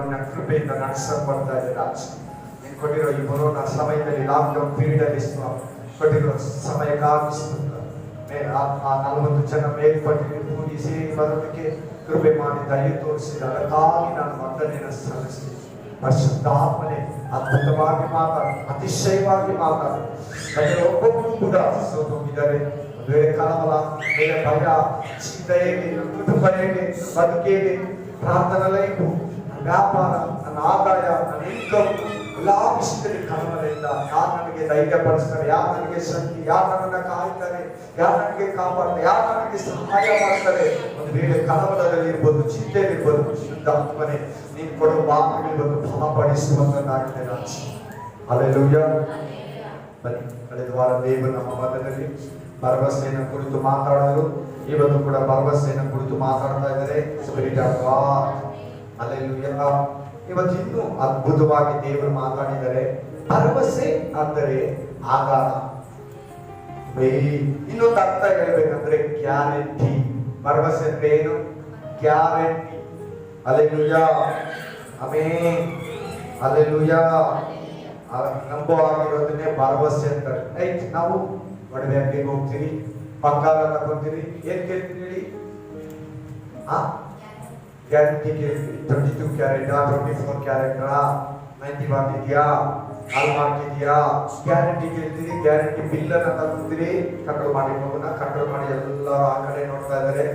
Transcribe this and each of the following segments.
ನಿನ್ನ ಕೃಪೆಯಿಂದ ನಡೆಸಲ್ಪಡ್ತಾ ಇದೆ ರಾಜ. ನೀನು ಕೊಟ್ಟಿರೋ ಈ ಕೊರೋನಾ ಸಮಯದಲ್ಲಿ, ಲಾಕ್ಡೌನ್ ಪೀರಿಯಡ್ ಅಲ್ಲಿ ಕೊಟ್ಟಿರೋ ಸಮಯಕ್ಕಾಗಿ ಆ 40 ಜನ ಮೇಲ್ಪಟ್ಟು ಕೂಡಿಸಿ ಬರೋದಕ್ಕೆ ಕೃಪೆ ಮಾಡಿ ದಯ ತೋರಿಸಿದ ಅದಕ್ಕಾಗಿ ನಾನು ವಂದನೆಯನ್ನು ಸಲ್ಲಿಸ್ತೀನಿ. ಪರಿಶುದ್ಧಾತ್ಮನೇ ಅದ್ಭುತವಾಗಿ ಮಾತಾಡು, ಅತಿಶಯವಾಗಿ ಮಾತಾಡು. ಒಬ್ಬೊಬ್ಬರು ಕೂಡ ಸೋತೋಗಿದ್ದಾರೆ. ಬೇರೆ ಕಲಬಲ, ಬೇರೆ ಭಯ, ಚಿಂತೆ ಹೇಗೆ, ಕುಟುಂಬ ಹೇಗೆ, ಬದುಕು ಹೇಗೆ, ಪ್ರಾರ್ಥನಾ ಲೈಫು, ವ್ಯಾಪಾರ, ನನ್ನ ಆದಾಯ, ನನ್ನ ಇನ್ಕಮ್, ಎಲ್ಲಾ ವಿಷಯದಲ್ಲಿ ಕಲಬಲದಿಂದ ಯಾರು ನನಗೆ ಧೈರ್ಯ ಪಡಿಸ್ತಾರೆ, ಯಾರು ನನಗೆ ಶಕ್ತಿ, ಯಾರು ನನ್ನನ್ನು ಕಾಯ್ತಾರೆ, ಯಾರು ನನಗೆ ಕಾಪಾಡ್ತಾರೆ, ಯಾರು ನನಗೆ ಸಹಾಯ ಮಾಡ್ತಾರೆ. ಒಂದು ವೇಳೆ ಕಲಬಲದಲ್ಲಿ ಇರ್ಬೋದು, ಚಿಂತೆಯಲ್ಲಿ ಇರ್ಬೋದು, ಶುದ್ಧಾತ್ಮನೇ ನೀನು ಕೊಡುವ ವಾಕ್ಯಗಳು ಬಂದು ಫಲಪಡಿಸುವಂತಾಗಿದೆ ರಾಜ. ಹಲ್ಲೆಲೂಯಾ. ಬನ್ನಿ, ಕಳೆದ ವಾರ ದೇವರು ನಮ್ಮ ಮಧ್ಯದಲ್ಲಿ ಭರವಸೆಯನ್ನು ಕುರಿತು ಮಾತಾಡೋರು, ಇವತ್ತು ಕೂಡ ಭರವಸೆಯನ್ನು ಕುರಿತು ಮಾತಾಡ್ತಾ ಇದ್ದಾರೆ. Spirit of god. ಹಲ್ಲೆಲೂಯಾ. ಇವತ್ತು ಇನ್ನೂ ಅದ್ಭುತವಾಗಿ ದೇವರು ಮಾತಾಡಿದ್ದಾರೆ. ಭರವಸೆ ಅಂದರೆ ಆಧಾರ. ಇನ್ನೊಂದು ಅರ್ಥ ಹೇಳ್ಬೇಕಂದ್ರೆ ಗ್ಯಾರಂಟಿ. ಭರವಸೆ ಅಂದ್ರೆ ಏನು? ಗ್ಯಾರಂಟಿ. ಹಲ್ಲೆಲೂಯಾ. ಆಮೆನ್. ಹಲ್ಲೆಲೂಯಾ. ನಂಬುವಾಗಿರೋದನ್ನೇ ಭರವಸೆ ಅಂತಾರೆ. ರೈಟ್. ನಾವು ಒಡವೆ ಅಂಗಡಿಗೆ ಹೋಗ್ತೀರಿ, ಬಂಗಾರ ತಗೊಂತೀರಿ, ಏನ್ ಕೇಳ್ತೀರಿ ಹೇಳಿ? ಗ್ಯಾರಂಟಿ ಕೇಳ್ತೀರಿ. 22 ಕ್ಯಾರೆಟ್, 24 ಕ್ಯಾರೆಟ್, 91 ಇದೆಯಾ, ಹಾಲ್ಮಾರ್ಕ್ ಇದೆಯಾ, ಗ್ಯಾರಂಟಿ ಕೇಳ್ತೀರಿ. ಗ್ಯಾರಂಟಿ ಬಿಲ್ ಅನ್ನ ತಗೊಂತೀರಿ. ಕಂಟ್ರೋಲ್ ಮಾಡಿ ಮಗುನ, ಕಂಟ್ರೋಲ್ ಮಾಡಿ ಎಲ್ಲ ಆ ಕಡೆ ನೋಡ್ತಾ ಇದ್ದಾರೆ.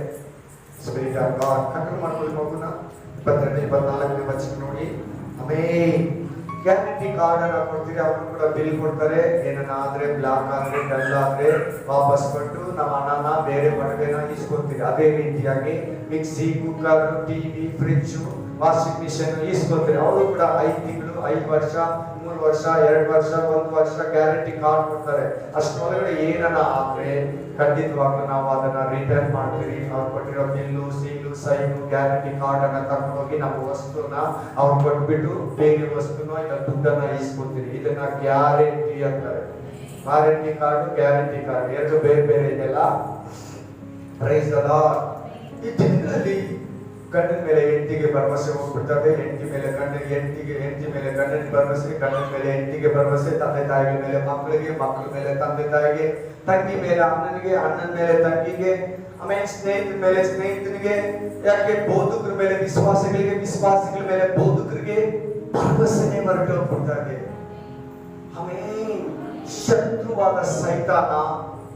Spirit of god. ಕಂಟ್ರೋಲ್ ಮಾಡ್ಕೊಳ್ಳಿ ಮಗುನ. 22, 24 ವಚನ ನೋಡಿ. ಆಮೆನ್. ಗ್ಯಾರಂಟಿ ಕಾರ್ಡ್ ಅನ್ನ ಕೊಡ್ತೀರಿ, ಅವರು ಕೂಡ ಬಿಲ್ ಕೊಡ್ತಾರೆ. ಏನಾದ್ರೆ ಬ್ಲಾಕ್ ಆದ್ರೆ, ಡಲ್ ಆದ್ರೆ ವಾಪಸ್ ಕೊಟ್ಟು ನಮ್ಮ ಹಣನ ಬೇರೆ ಒಡವೆನ ಇಸ್ಕೊತೀರಿ. ಅದೇ ರೀತಿಯಾಗಿ mixie, cooker, TV, fridge, washing machine ಇಸ್ಕೊತೀರಿ. ಅವರು ಕೂಡ 5 ತಿಂಗಳು, 5 ವರ್ಷ, 3 ವರ್ಷ, 2 ವರ್ಷ, 1 ವರ್ಷ ಗ್ಯಾರಂಟಿ ಕಾರ್ಡ್ ಕೊಡ್ತಾರೆ. ಅಷ್ಟೊಳಗಡೆ ಏನನ್ನ ಆದ್ರೆ ಖಂಡಿತವಾಗ್ಲೂ ನಾವು ಅದನ್ನ ರಿಟರ್ನ್ ಮಾಡ್ತೀವಿ. ಅವ್ರು ಕೊಟ್ಟಿರೋ bill, seal, sign, guarantee card ಅನ್ನ ತಗೊಂಡು ಹೋಗಿ ನಮ್ಮ ವಸ್ತುನ ಅವ್ರು ಕೊಟ್ಬಿಟ್ಟು ಬೇರೆ ವಸ್ತುನ ಇಲ್ಲ ದುಡ್ಡನ್ನ ಇಸ್ಕೊತೀರಿ. ಇದನ್ನ ಗ್ಯಾರಂಟಿ ಅಂತಾರೆ. ವಾರಂಟಿ ಕಾರ್ಡ್, ಗ್ಯಾರಂಟಿ ಕಾರ್ಡ್ ಎರಡು ಬೇರೆ ಬೇರೆ ಇದೆಲ್ಲ. Praise the lord. ಈ ದಿನದಲ್ಲಿ ಗಂಡನ ಮೇಲೆ ಹೆಂಡತಿಗೆ ಭರವಸೆ ಹೋಗ್ಬಿಡ್ತದೆ. ಹೆಂಡತಿ ಮೇಲೆ ಗಂಡನಿಗೆ, ಹೆಂಡತಿ ಮೇಲೆ ಗಂಡನಿಗೆ ಭರವಸೆ, ಗಂಡನ ಮೇಲೆ ಹೆಂಡತಿಗೆ ಭರವಸೆ, ತಂದೆ ತಾಯಿಗಳ ಮೇಲೆ ಮಕ್ಕಳಿಗೆ, ಮಕ್ಕಳ ಮೇಲೆ ತಂದೆ ತಾಯಿಗೆ, ತಂಗಿ ಮೇಲೆ ಅಣ್ಣನಿಗೆ, ಅಣ್ಣನ ಮೇಲೆ ತಂಗಿಗೆ, ಆಮೇಲೆ ಸ್ನೇಹಿತರ ಮೇಲೆ ಸ್ನೇಹಿತನಿಗೆ, ಯಾಕೆ ಬೋಧಕರ ಮೇಲೆ ವಿಶ್ವಾಸಿಗಳಿಗೆ, ವಿಶ್ವಾಸಿಗಳ ಮೇಲೆ ಬೋಧಕರಿಗೆ ಭರವಸೆನೇ ಹೊರಟೋಗ್ಬಿಡ್ತಾ ಇದೆ. ಆಮೇಲೆ ಶತ್ರುವಾದ ಸೈತಾನ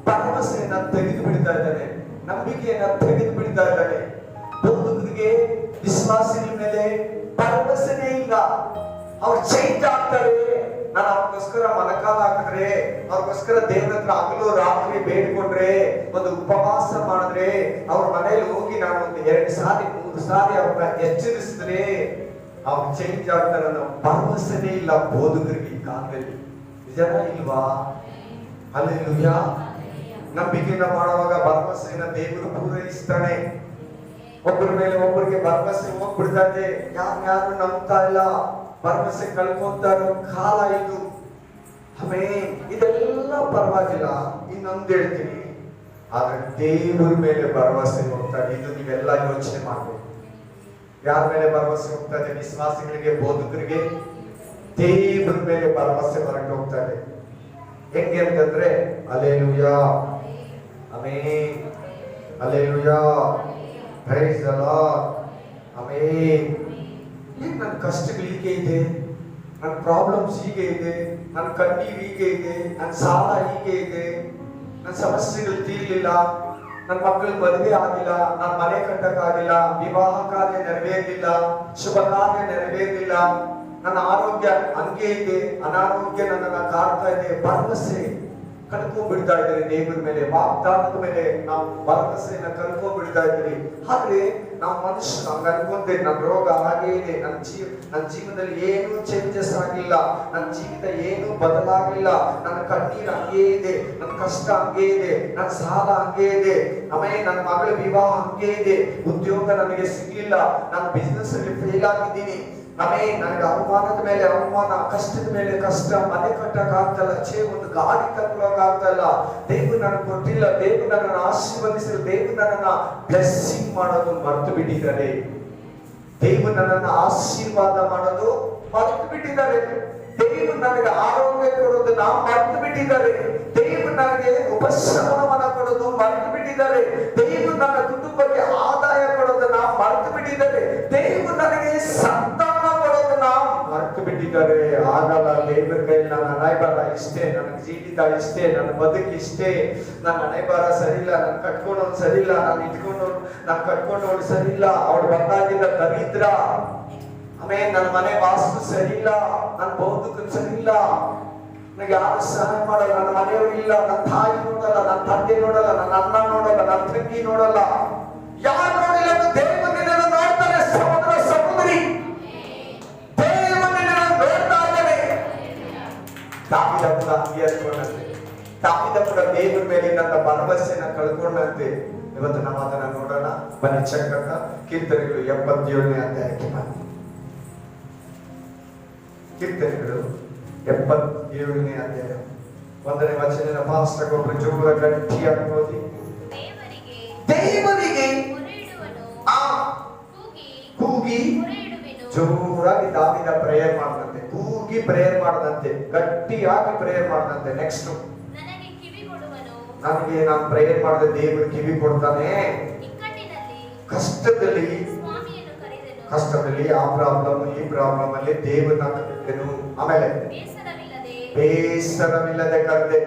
ಭರವಸೆಯನ್ನ ತೆಗೆದು ಬಿಡ್ತಾ ಇದ್ದಾನೆ, ನಂಬಿಕೆಯನ್ನ ತೆಗೆದು ಬಿಡ್ತಾ ಇದ್ದಾನೆ. ಬೋಧಕರಿಗೆ, ವಿಶ್ವಾಸಿಗಳ ಮೇಲೆ ಭರವಸೆನೇ ಇಲ್ಲ. ಅವ್ರು ಚೇಂಜ್ ಆಗ್ತಾರೆ. ನಾನು ಅವ್ರಿಗೋಸ್ಕರ ಮನಕಾಲ ಹಾಕಿದ್ರೆ, ಅವ್ರಿಗೋಸ್ಕರ ದೇವರ ಹತ್ರ ಹಗಲು ರಾತ್ರಿ ಬೇಡ್ಕೊಂಡ್ರೆ, ಒಂದು ಉಪವಾಸ ಮಾಡಿದ್ರೆ, ಅವ್ರ ಮನೇಲಿ ಹೋಗಿ ನಾನು ಒಂದು 2 ಸಾರಿ 3 ಸಾರಿ ಅವ್ರನ್ನ ಎಚ್ಚರಿಸಿದ್ರೆ ಅವ್ರು ಚೇಂಜ್ ಆಗ್ತಾರೆ ಅನ್ನೋ ಭರವಸೆನೇ ಇಲ್ಲ ಬೋಧಕರಿಗೆ ಈ ಕಾಲದಲ್ಲಿ. ನಿಜನಾ ಇಲ್ವಾ? ಹಲ್ಲೆಲೂಯಾ. ನಂಬಿಕೆಯನ್ನ ಮಾಡುವಾಗ ಭರವಸೆಯನ್ನ ದೇವರು ಪೂರೈಸ್ತಾನೆ. ಒಬ್ಬರ ಮೇಲೆ ಒಬ್ಬರಿಗೆ ಭರವಸೆ ಹೋಗ್ಬಿಡ್ತಾ ಇದೆ. ಯಾರು ನಂಬ್ತಾ ಇಲ್ಲ, ಭರವಸೆ ಕಳ್ಕೊಂತಾ ಇರೋ ಕಾಲ ಇದು. ಆಮೇನ್. ಇದೆಲ್ಲ ಪರವಾಗಿಲ್ಲ. ಇನ್ನೊಂದು ಹೇಳ್ತೀನಿ, ಆದ್ರೆ ದೇವರ ಮೇಲೆ ಭರವಸೆ ಹೋಗ್ತಾರೆ. ಇದು ನೀವೆಲ್ಲ ಯೋಚನೆ ಮಾಡ್ಬೇಕು. ಯಾರ ಮೇಲೆ ಭರವಸೆ ಹೋಗ್ತಾ ಇದೆ? ವಿಶ್ವಾಸಿಗಳಿಗೆ, ಬೋಧಕರಿಗೆ, ದೇವರ ಮೇಲೆ ಭರವಸೆ ಹೊರಟು ಹೋಗ್ತಾ ಇದೆ. ಹೆಂಗೆ ಅಂತಂದ್ರೆ hallelujah. Amen. Hallelujah. Praise the lord. Amen. ನನ್ನ ಕಷ್ಟಗಳು ಹೀಗೆ ಇದೆ, ನನ್ನ ಪ್ರಾಬ್ಲಮ್ಸ್ ಹೀಗೆ ಇದೆ, ನನ್ನ ಕಣ್ಣೀರು ಹೀಗೆ ಇದೆ, ನನ್ನ ಸಾಲ ಹೀಗೆ ಇದೆ, ನನ್ನ ಸಮಸ್ಯೆಗಳು ತೀರ್ಲಿಲ್ಲ, ನನ್ನ ಮಕ್ಕಳ ಮದುವೆ ಆಗಿಲ್ಲ, ನನ್ನ ಮನೆ ಕಟ್ಟಕ್ಕಾಗಿಲ್ಲ, ವಿವಾಹ ಕಾರ್ಯ ನೆರವೇರಲಿಲ್ಲ, ಶುಭ ಕಾರ್ಯ ನೆರವೇರಲಿಲ್ಲ, ನನ್ನ ಆರೋಗ್ಯ ಹಂಗೆ ಇದೆ, ಅನಾರೋಗ್ಯ ನನ್ನನ್ನ ಕಾಡ್ತಾ ಇದೆ. ಭರವಸೆ ಕಳ್ಕೊಂಡ್ಬಿಡ್ತಾ ಇದ್ದೀರಿ ದೇವರ ಮೇಲೆ, ವಾಗ್ದಾನದ ಮೇಲೆ ನಾವು ಭರವಸೆಯನ್ನ ಕಳ್ಕೊಂಡ್ಬಿಡ್ತಾ ಇದ್ದೀರಿ. ಆದ್ರೆ ನಾವು ಮನುಷ್ಯರು ಹಂಗ ಅನ್ಕೊಂತೇವೆ, ನನ್ನ ರೋಗ ಹಾಗೆ ಇದೆ, ನನ್ನ ಜೀವನದಲ್ಲಿ ಏನು ಚೇಂಜಸ್ ಆಗಿಲ್ಲ, ನನ್ನ ಜೀವಿತ ಏನು ಬದಲಾಗಿಲ್ಲ, ನನ್ನ ಕಣ್ಣೀರು ಹಂಗೆ ಇದೆ, ನನ್ನ ಕಷ್ಟ ಹಂಗೆ ಇದೆ, ನನ್ನ ಸಾಲ ಹಂಗೆ ಇದೆ, ಆಮೇಲೆ ನನ್ನ ಮಗಳ ವಿವಾಹ ಹಂಗೆ ಇದೆ, ಉದ್ಯೋಗ ನನಗೆ ಸಿಗ್ಲಿಲ್ಲ, ನನ್ನ ಬಿಸ್ನೆಸ್ ಅಲ್ಲಿ ಫೇಲ್ ಆಗಿದ್ದೀನಿ, ಆಮೇಲೆ ನನಗೆ ಅವಮಾನದ ಮೇಲೆ ಅವಮಾನ, ಕಷ್ಟದ ಮೇಲೆ ಕಷ್ಟ, ಮನೆ ಕಟ್ಟಕ್ ಆಗ್ತಲ್ಲ, ಒಂದು ಗಾಡಿ ತಗೊಳಕ್ ಆಗ್ತಲ್ಲ, ದೇವರು ನನಗೆ ಕೊಟ್ಟಿಲ್ಲ, ದೇವರು ನನ್ನನ್ನು ಆಶೀರ್ವದಿಸಲು, ದೇವರು ನನ್ನನ್ನ ಬ್ಲೆಸ್ಸಿಂಗ್ ಮಾಡೋದು ಮರ್ತು ಬಿಟ್ಟಿದ್ದಾರೆ. ದೇವರು ನನ್ನನ್ನು ಆಶೀರ್ವಾದ ಮಾಡೋದು ಮರೆತು ಬಿಟ್ಟಿದ್ದಾರೆ. ದೇವರು ನನಗೆ ಆರೋಗ್ಯ ಕೊಡೋದು ನಾವು ಮರೆತು ಬಿಟ್ಟಿದ್ದಾರೆ. ದೇವರು ನನಗೆ ಉಪಶಮನವನ್ನ ಕೊಡೋದು ಮರೆತು ಬಿಟ್ಟಿದ್ದಾರೆ. ದೇವರು ನನ್ನ ಕುಟುಂಬಕ್ಕೆ ಆದಾಯ ಕೊಡೋದು ನಾವು ಮರೆತು ಬಿಟ್ಟಿದ್ದಾರೆ. ದೇವರು ನನಗೆ ಸಂತಾನ ಕೊಡೋದು ನಾವು ಮರೆತು ಬಿಟ್ಟಿದ್ದಾರೆ. ಆಗಲ್ಲ, ದೇವರ ಕೈಯಲ್ಲಿ ನನ್ನ ಹಣೆಬರ ಇಷ್ಟೇ, ನನ್ನ ಜೀವಿತ ಇಷ್ಟೇ, ನನ್ನ ಬದುಕು ಇಷ್ಟೇ, ನನ್ನ ಹಣೆಬರ ಸರಿ ಇಲ್ಲ, ನಾನು ಕಟ್ಕೊಂಡವ್ರು ಸರಿ ಇಲ್ಲ, ನಾನು ಕಟ್ಕೊಂಡವ್ರು ಸರಿ ಇಲ್ಲ, ಅವ್ರು ಬಂದಾಗಿದ್ದ ದರಿದ್ರ, ಆಮೇಲೆ ನನ್ನ ಮನೆ ವಾಸ್ತು ಸರಿ ಇಲ್ಲ, ನನ್ನ ಬೌದ್ಧಿಕ ಸರಿ ಇಲ್ಲ, ನನಗೆ ಯಾರು ಸಹಾಯ ಮಾಡಲ್ಲ, ನನ್ನ ಮನೆಯವರು ಇಲ್ಲ, ನನ್ನ ತಾಯಿ ನೋಡಲ್ಲ, ನನ್ನ ತಂದೆ ನೋಡಲ್ಲ, ನನ್ನ ಅಣ್ಣ ನೋಡಲ್ಲ, ನನ್ನ ತಂಗಿ ನೋಡಲ್ಲ, ಯಾರು ನೋಡಿಲ್ಲ, ದೇವರು ನಿನ್ನನ್ನು ನೋಡ್ತಾನೆ. ಸಹೋದರ ಸಹೋದರಿ, ದೇವರು ನಿನ್ನನ್ನು ನೋಡ್ತಾ ಇದ್ದಾನೆ. ತಾಪಿದ ಕೂಡ ಹಂಗೆ ಅನ್ಕೊಂಡಂತೆ, ತಾಪಿದ ಕೂಡ ದೇವರ ಮೇಲೆ ನನ್ನ ಭರವಸೆನ ಕಳ್ಕೊಂಡಂತೆ. ಇವತ್ತು ನಾವು ಅದನ್ನ ನೋಡೋಣ. ಬನ್ನಿ ಚಕ್ರದ ಕೀರ್ತನೆಗಳು 77ನೇ ಅಧ್ಯಾಯಕ್ಕೆ ಬನ್ನಿ. ಕೀರ್ತನೆಗಳು 77ನೇ ಅಧ್ಯಾಯ 1ನೇ ವಚನದ ಪಾಸ್ಟರ್ ಒಬ್ಬರು ಜೋರ ಗಟ್ಟಿಯಾಗಿ ಓದಿ. ದೇವರಿಗೆ ಕೂಗಿ ಜೋರಾಗಿ ದಾವಿದ ಪ್ರೇಯರ್ ಮಾಡದಂತೆ, ಕೂಗಿ ಪ್ರೇಯರ್ ಮಾಡದಂತೆ, ಗಟ್ಟಿಯಾಗಿ ಪ್ರೇಯರ್ ಮಾಡದಂತೆ. ನೆಕ್ಸ್ಟ್, ನನಗೆ ನಾನು ಪ್ರೇಯರ್ ಮಾಡಿದ ದೇವರು ಕಿವಿ ಕೊಡ್ತಾನೆ. ಕಷ್ಟದಲ್ಲಿ ಆ ಪ್ರಾಬ್ಲಮ್ ಈ ಪ್ರಾಬ್ಲಮ್ ಅಲ್ಲಿ ದೇವರನ್ನ ಕರೆದೆನು. ಆಮೇಲೆ ಬೇಸರವಿಲ್ಲದೆ ಕರೆದೆ.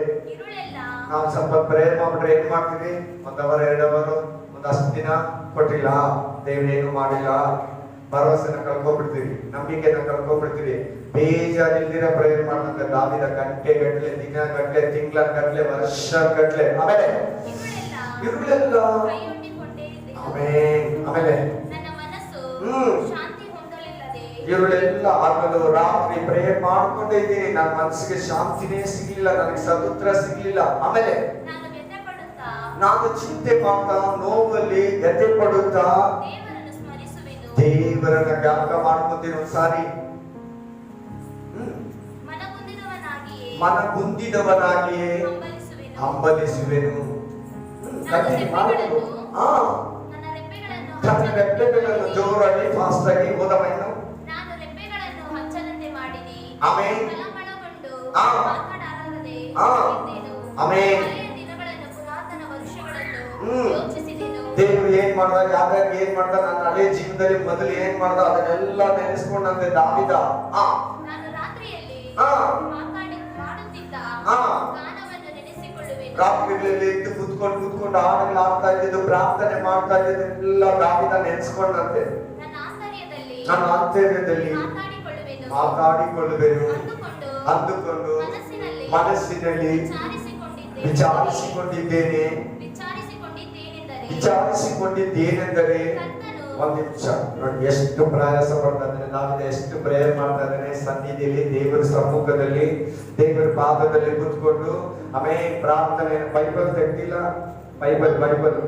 ನಾವು ಸ್ವಲ್ಪ ಪ್ರೇಯರ್ ಮಾಡ್ಬಿಟ್ರೆ ಏನ್ ಮಾಡ್ತೀವಿ? 1 ಅವರ್ 2 ಅವರ್ ಒಂದಷ್ಟು ದಿನ ಕೊಟ್ಟಿಲ್ಲ, ದೇವರೇನು ಮಾಡಿಲ್ಲ, ಭರವಸೆನ ಕಳ್ಕೊಂಡ್ಬಿಡ್ತೀವಿ, ನಂಬಿಕೆನ ಕಳ್ಕೊಂಡ್ಬಿಡ್ತೀವಿ. ಬೇಜಾರಿಲ್ದಿರ ಪ್ರೇಯರ್ ಮಾಡಿದಂತೆ ದಾವಿದ ಗಂಟೆ ಗಟ್ಲೆ, ದಿನ ಗಟ್ಲೆ, ತಿಂಗಳ ಗಟ್ಲೆ, ವರ್ಷ ಗಟ್ಲೆ, ಆಮೇಲೆ ಇರುಳೆಲ್ಲ ಆಮೇಲೆ ಇರುಳೆಲ್ಲ ಆಗಲು ರಾತ್ರಿ ಪ್ರೇಯರ್ ಮಾಡ್ಕೊಂಡೇ ಇದ್ದೀನಿ, ನನ್ನ ಮನಸ್ಸಿಗೆ ಶಾಂತಿನೇ ಸಿಗ್ಲಿಲ್ಲ, ನನಗೆ ಸದುತ್ರ ಸಿಗ್ಲಿಲ್ಲ. ಆಮೇಲೆ ನಾನು ಚಿಂತೆ ಮಾಡ್ತಾ, ನೋವಲ್ಲಿ ಎದೆ ಪಡುತ್ತಾ ದೇವರನ್ನ ಜ್ಞಾಪಕ ಮಾಡ್ಕೊತೀನಿ. ಒಂದ್ಸಾರಿ ಮನಗುಂದಿದವನಾಗಿಯೇ ಹಂಬಲಿಸುವೆನು. ತನ್ನ ರೆಪ್ಪೆಗಳನ್ನು ಜೋರಾಗಿ ಫಾಸ್ಟ್ ಆಗಿ ಓದವನ್ನು ಆಮೇನ್ ಆಮೇನ್. ದೇವರು ಏನ್ ಮಾಡ್ದ, ಯಾವ್ಯಾವ ಏನ್ ಮಾಡ್ದ, ನನ್ನ ಹಳೆ ಜೀವನದಲ್ಲಿ ಮೊದಲು ಏನ್ ಮಾಡ್ದ ಅದನ್ನೆಲ್ಲ ನೆನೆಸ್ಕೊಂಡಂತೆ ದಾವಿದ ರಾತ್ರಿಗಳಲ್ಲಿ ಎದ್ದು ಕುತ್ಕೊಂಡು ಹಾಡುಗಳು ಆಡ್ತಾ ಇದ್ದು, ಪ್ರಾರ್ಥನೆ ಮಾಡ್ತಾ ಇದ್ದು, ಎಲ್ಲ ದಾವಿದ ನೆನೆಸ್ಕೊಂಡಂತೆ. ನನ್ನ ಆಂತರ್ಯದಲ್ಲಿ ಮಾತಾಡಿಕೊಳ್ಳುವೆನು ಅಂದುಕೊಂಡು ಮನಸ್ಸಿನಲ್ಲಿ ವಿಚಾರಿಸಿಕೊಂಡಿದ್ದೇನೆಂದರೆ ಒಂದು ನಿಮಿಷ ನೋಡಿ, ಎಷ್ಟು ಪ್ರಯಾಸ ಪಡ್ತಾ ಇದ್ದಾನೆ ದಾವಿದ, ಎಷ್ಟು ಪ್ರೇಯರ್ ಮಾಡ್ತಾ ಇದ್ದಾನೆ ಸನ್ನಿಧಿಯಲ್ಲಿ, ದೇವರ ಸಮ್ಮುಖದಲ್ಲಿ, ದೇವರ ಪಾದದಲ್ಲಿ ಕೂತ್ಕೊಂಡು. ಆಮೇಲೆ ಪ್ರಾರ್ಥನೆ, ಬೈಬಲ್ ತೆಗ್ದಿಲ್ಲ, ಬೈಬಲ್ ಬೈಬಲ್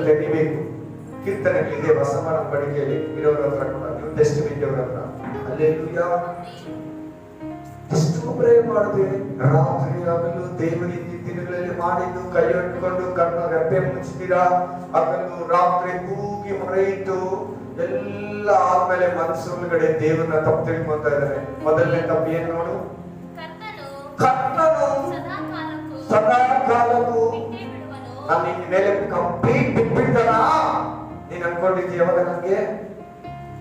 ತೆಗಿಬೇಕು. ಕೀರ್ತನೆಗಳಿದೆ ಹೊಸಮರ ಪಡಿಕೆಯಲ್ಲಿ ಇರೋರ ಹತ್ರ ಕೂಡ, ನ್ಯೂ ಟೆಸ್ಟಿಮೆಂಟ್ ಅವರ ಹತ್ರ. ಹಲ್ಲೆಲೂಯಾ. ಎಷ್ಟು ಪ್ರೇಯರ್ ಮಾಡಿದೆ ರಾತ್ರಿ ಆಗಲು, ದೇವರ ದಿನಗಳಲ್ಲಿ ಮಾಡಿದ್ದು, ಕೈ ಇಟ್ಕೊಂಡು ಕಣ್ಣ ರೆಪ್ಪೆ ಮುಚ್ಚಿದ್ದೀರಾ, ಆಗಲು ರಾತ್ರಿ ಕೂಗಿ ಹೊರೆಯಿತು ಎಲ್ಲ ಆದ್ಮೇಲೆ ಮನಸ್ಸೊಳಗಡೆ ದೇವರನ್ನ ತಪ್ಪು ತಿಳ್ಕೊಂತ ಇದ್ದಾರೆ. ಮೊದಲನೇ ತಪ್ಪು ಏನ್ ನೋಡು, ಕರ್ತನು ಸದಾ ಕಾಲಕ್ಕೂ ನಾನು ನಿನ್ನ ಮೇಲೆ ಕಂಪ್ಲೀಟ್ ಬಿಟ್ಬಿಡ್ತಾನ. ನೀನ್ ಅನ್ಕೊಂಡಿದ್ದೀಯ ಯಾವಾಗ ನನಗೆ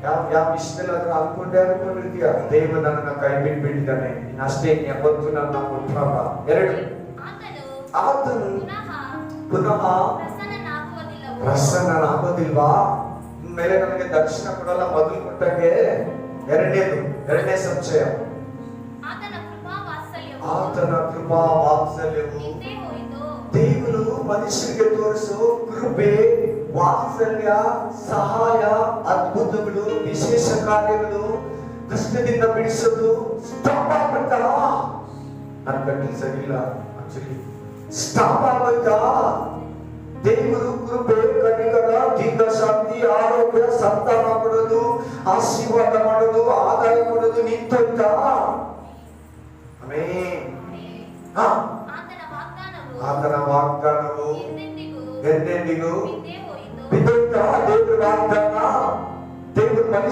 ಯಾವ ವಿಷಯದಲ್ಲಿ ಅದನ್ನ ಅನ್ಕೊಂಡಿರ್ತೀಯ, ದೇವರು ನನ್ನನ್ನ ಕೈ ಬಿಟ್ಬಿಟ್ಟಿದ್ದಾನೆ, ಅಷ್ಟೇ ಯಾವತ್ತು ನನ್ನ ಮುಟ್ಟಲ್ಲ. 2, ಆತನು ಪುನಃ ಪ್ರಸನ್ನನಾಗೋದಿಲ್ವಾ, ಮೇಲೆ ನನಗೆ ದರ್ಶನ ಕೊಡಲ್ಲ ಮೊದಲು ಕೊಟ್ಟಂಗೆ. ಎರಡನೇ ಸಂಶಯ, ಆತನ ಕೃಪಾ ವಾತ್ಸಲ್ಯವು, ದೇವರು ಮನುಷ್ಯರಿಗೆ ತೋರಿಸೋ ಕೃಪೆ, ವಾತ್ಸಲ್ಯ, ಸಹಾಯ, ಅದ್ಭುತಗಳು, ವಿಶೇಷ ಕಾರ್ಯಗಳು, ಕಷ್ಟದಿಂದ ಬಿಡಿಸೋದು ಸ್ಟಾಪ್ ಆಗ್ಬಿಡ್ತಾ. ನನ್ನ ಕಣ್ಣಿಗೆ ಸರಿಯಿಲ್ಲ, ಆಕ್ಚುಲಿ ಸ್ಟಾಪ್ ಆಗೋಯ್ತಾ. ದೇವರು ಕೃಪೆ, ಕನಿಕರ, ದೀರ್ಘಶಾಂತಿ, ಆರೋಗ್ಯ, ಸಂತಾನ ಕೊಡೋದು, ಆಶೀರ್ವಾದ ಮಾಡೋದು, ಆದಾಯ ಕೊಡೋದು ನಿಂತೋಯ್ತಾ. ಆಮೆನ್. ಆತನ ವಾಗ್ದಾನವು ಎಂದೆಂದಿಗೂ ಬಿದ್ದೋಯ್ತಾ. ದೇವರ